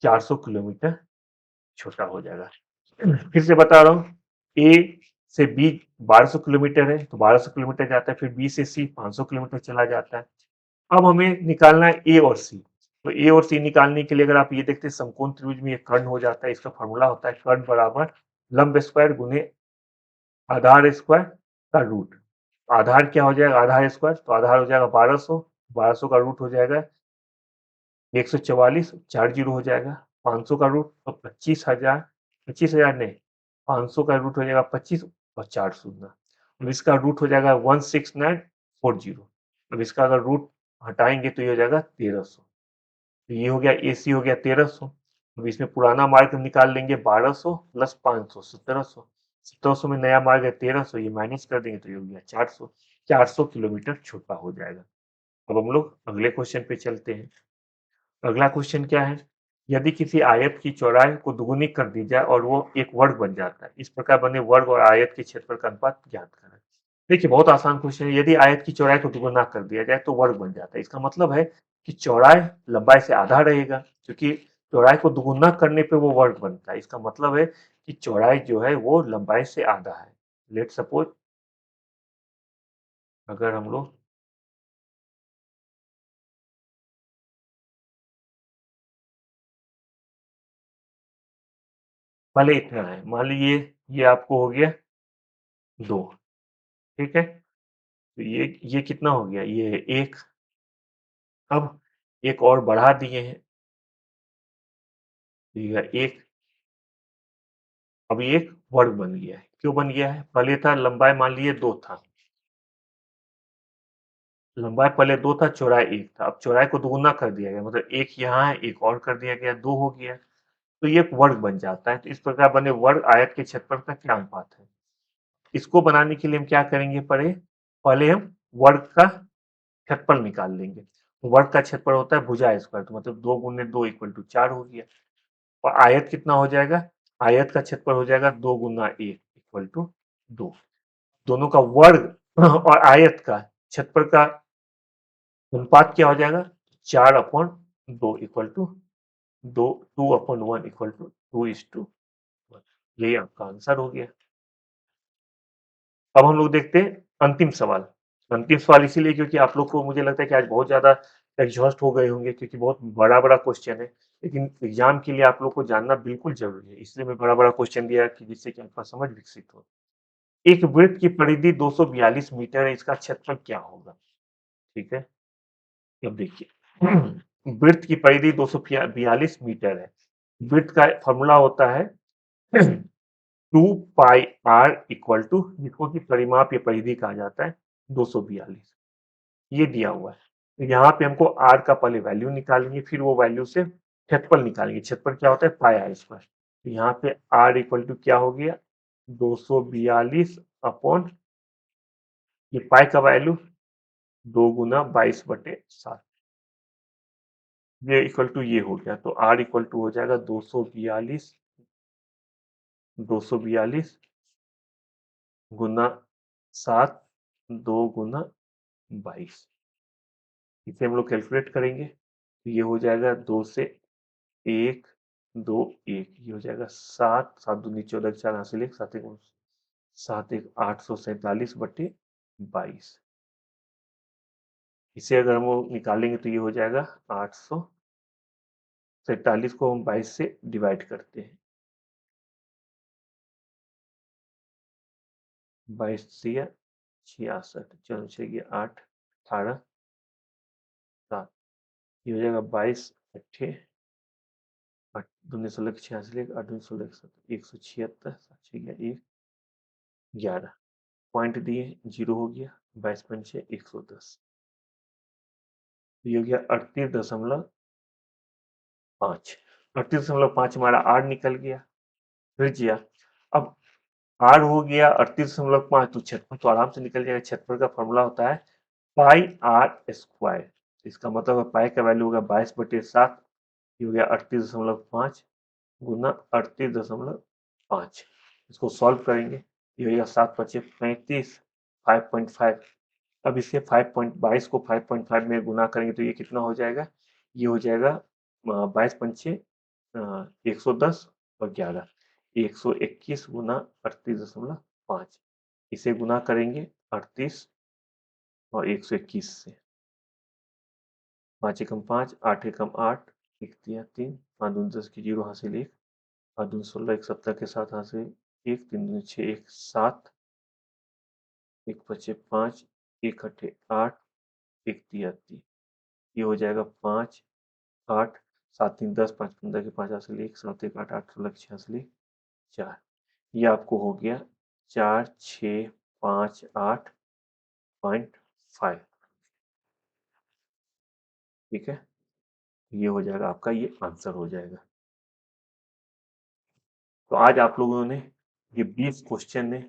400 किलोमीटर छोटा हो जाएगा। फिर से बता रहा हूँ, ए से बी 1200 किलोमीटर है तो 1200 किलोमीटर जाता है, फिर बी से सी 500 किलोमीटर चला जाता है। अब हमें निकालना है ए और सी। तो ए और सी निकालने के लिए अगर आप ये देखते हैं समकोण त्रिभुज में ये कर्ण हो जाता है। इसका फॉर्मूला होता है कर्ण बराबर लंब स्क्वायर गुने आधार स्क्वायर का रूट। आधार क्या हो जाएगा? आधार स्क्वायर, तो आधार हो जाएगा 1200, 1200 का रूट हो जाएगा 144, 4 जीरो हो जाएगा। 500 का रूट तो 25,000, 25,000 नहीं, 500 का रूट हो जाएगा 25 और 4 शून्य। अब इसका रूट हो जाएगा 16940। अब इसका अगर रूट हटाएंगे तो ये हो जाएगा 1300। तो ये हो गया ए सी हो गया 1300। अब इसमें पुराना मार्ग हम निकाल लेंगे 1200 प्लस 500 1700। 1700 में नया मार्ग है 1300, ये माइनस कर देंगे तो ये हो गया 400। 400 किलोमीटर छोटा हो जाएगा। अब हम लोग अगले क्वेश्चन पे चलते हैं। अगला क्वेश्चन क्या है? यदि किसी आयत की चौड़ाई को दुगुनी कर दी जाए और वो एक वर्ग बन जाता है, इस प्रकार बने वर्ग और आयत के क्षेत्रफल का अनुपात ज्ञात करें। देखिए बहुत आसान क्वेश्चन है। यदि आयत की चौड़ाई को दुगुना कर दिया जाए तो वर्ग बन जाता है। इसका मतलब है कि चौड़ाई लंबाई से आधा रहेगा, क्योंकि चौड़ाई को दुगुना करने पे वो वर्ग बनता है। इसका मतलब है कि चौड़ाई जो है वो लंबाई से आधा है। लेट सपोज अगर हम लोग पहले इतना है, मान लीजिए ये आपको हो गया 2, ठीक है। तो ये कितना हो गया? ये 1। अब एक और बढ़ा दिए हैं, तो ये 1। अब ये एक वर्ग बन गया है। क्यों बन गया है? पहले था लंबाई मान लीजिए 2 था, लंबाई पहले 2 था, चौड़ाई 1 था। अब चौड़ाई को दुगुना कर दिया गया, मतलब 1 यहाँ है, एक और कर दिया गया, 2 हो गया। तो ये एक वर्ग बन जाता है। तो इस प्रकार बने वर्ग आयत के क्षेत्रफल का क्या अनुपात है? इसको बनाने के लिए हम क्या करेंगे? पहले हम वर्ग का क्षेत्रफल निकाल लेंगे। तो वर्ग का क्षेत्रफल होता है भुजा स्क्वायर, तो मतलब 2 गुने 2 इक्वल टू 4 हो गया। और आयत कितना हो जाएगा? आयत का क्षेत्रफल हो जाएगा 2 गुना 1 इक्वल टू 2। दोनों का वर्ग और आयत का क्षेत्रफल का अनुपात क्या हो जाएगा, 4/2 इक्वल टू 2/1 इक्वल टू 2:1। यही आपका आंसर हो गया। अब हम लोग देखते हैं अंतिम सवाल। अंतिम सवाल इसीलिए क्योंकि आप लोग को मुझे लगता है कि आज बहुत ज़्यादा एग्जॉस्ट हो गए होंगे, क्योंकि बहुत बड़ा-बड़ा क्वेश्चन है। लेकिन एग्जाम के लिए आप लोग को जानना बिल्कुल ज़रूरी है, इसलिए मैं बड़ा-बड़ा क्वेश्चन दिया कि जिससे कि आपका समझ विकसित हो। एक वृत्त की परिधि 242 मीटर है, इसका क्षेत्रफल क्या होगा? ठीक है, अब देखिए वृत्त की परिधि 242 मीटर है। वृत्त का फॉर्मूला होता है 2πr इक्वल टू, जिसको कि परिमाप या परिधि कहा जाता है, 242। ये दिया हुआ है। तो यहाँ पे हमको r का पहले वैल्यू निकालेंगे, फिर वो वैल्यू से क्षेत्रफल निकालेंगे। क्षेत्रफल क्या होता है, पाई आर स्क्वायर। तो यहाँ पे r इक्वल टू क्या हो गया, 242 अपॉन ये पाई का वैल्यू 2 गुना 22/7, ये इक्वल टू ये हो गया। तो r इक्वल टू हो जाएगा 242 गुना 7, 2 गुना 22। इसे हम लोग कैलकुलेट करेंगे तो ये हो जाएगा 2 से 1 2 1, ये हो जाएगा 7 7 दूनी 14, 4 हासिल 1, 7 1 847/22। इसे अगर हम लोग निकालेंगे तो ये हो जाएगा 847 को हम 22 से डिवाइड करते हैं, 22 से 66, चलो 6 8 18 7, ये हो जाएगा 22 अट्ठे 8 दूनी 16 86 8 दूनी 16 176 7 1 11 पॉइंट दिए, 0 हो गया, 22 पंचे 110, ये हो गया 38.5। 38.5 हमारा आर निकल गया। फिर जिया, अब आर हो गया 38.5, तो क्षेत्रफल तो आराम से निकल जाएगा। क्षेत्रफल का फॉर्मूला होता है पाई आर स्क्वायर। इसका मतलब है पाई का वैल्यू होगा 22/7, ये हो गया 38.5 गुना 38.5। इसको सॉल्व करेंगे, ये हो गया 7×5 = 35, 5.5। अब इसे 5.22 को 5.5 में गुना करेंगे तो ये कितना हो जाएगा, ये हो जाएगा 22 पंचे 110 और 11, 121 गुना 38.5। इसे गुना करेंगे 38 और 121 से, 5 एकम 5 8 एकम 8 1 तिया 3 5 दूनी 10 की 0 हासिल 1 8 दूनी 16 1 17 के साथ हासिल 1 3 दूनी 6 1 7 1 बचे 5 1 अठे 8 1 तिया 3, ये हो जाएगा 5 8 7 3 10 5 15 के 5 हासिल 1 7 1 8 8 16 6 हासिल 4, ये आपको हो गया 4658.5। ठीक है, ये हो जाएगा आपका, ये आंसर हो जाएगा। तो आज आप लोगों ने ये 20 क्वेश्चन ने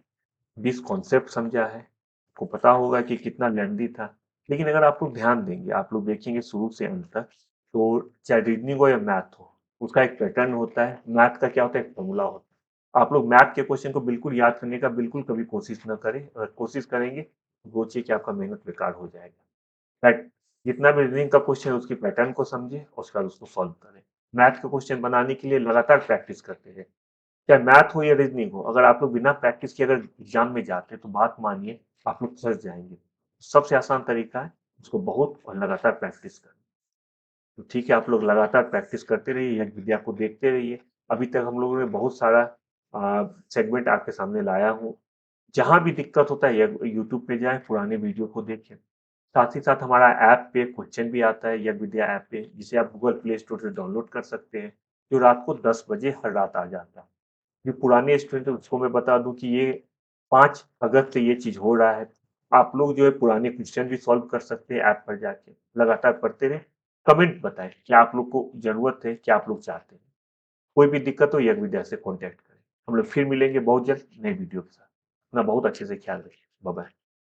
20 कॉन्सेप्ट समझा है। आपको पता होगा कि कितना लेंथी था, लेकिन अगर आप लोग ध्यान देंगे, आप लोग देखेंगे शुरू से अंत तक, तो चाहे रीजनिंग हो या मैथ हो, उसका एक पैटर्न होता है। मैथ का क्या होता है, एक फॉर्मूला होता है। आप लोग मैथ के क्वेश्चन को बिल्कुल याद करने का बिल्कुल कभी कोशिश न करें। अगर कोशिश करेंगे तो सोचिए कि आपका मेहनत बेकार हो जाएगा। पैट जितना भी रीजनिंग का क्वेश्चन है उसकी पैटर्न को समझें और उसके बाद उसको सॉल्व करें। मैथ के क्वेश्चन बनाने के लिए लगातार प्रैक्टिस करते हैं, चाहे मैथ हो या रीजनिंग हो। अगर आप लोग बिना प्रैक्टिस के अगर एग्जाम में जाते हैं तो बात मानिए आप लोग फंस जाएंगे। सबसे आसान तरीका है उसको बहुत और लगातार प्रैक्टिस करना। तो ठीक है, आप लोग लगातार प्रैक्टिस करते रहिए, यज्ञ विद्या को देखते रहिए। अभी तक हम लोगों ने बहुत सारा सेगमेंट आपके सामने लाया हूँ। जहाँ भी दिक्कत होता है यूट्यूब पे जाएं, पुराने वीडियो को देखें। साथ ही साथ हमारा ऐप पे क्वेश्चन भी आता है, यज्ञ विद्या ऐप पे, जिसे आप गूगल प्ले स्टोर से डाउनलोड कर सकते हैं, जो रात को 10 बजे हर रात आ जाता है। जो पुराने स्टूडेंट है उसको मैं बता दूं कि ये 5 अगस्त से ये चीज हो रहा है। आप लोग जो है पुराने क्वेश्चन भी सॉल्व कर सकते हैं ऐप पर जाके, लगातार पढ़ते रहे। कमेंट बताएं क्या आप लोग को जरूरत है, क्या आप लोग चाहते हैं। कोई भी दिक्कत हो यज्ञ विद्या से कॉन्टेक्ट करें। हम लोग फिर मिलेंगे बहुत जल्द नए वीडियो के साथ। अपना बहुत अच्छे से ख्याल रखिए। Bye bye.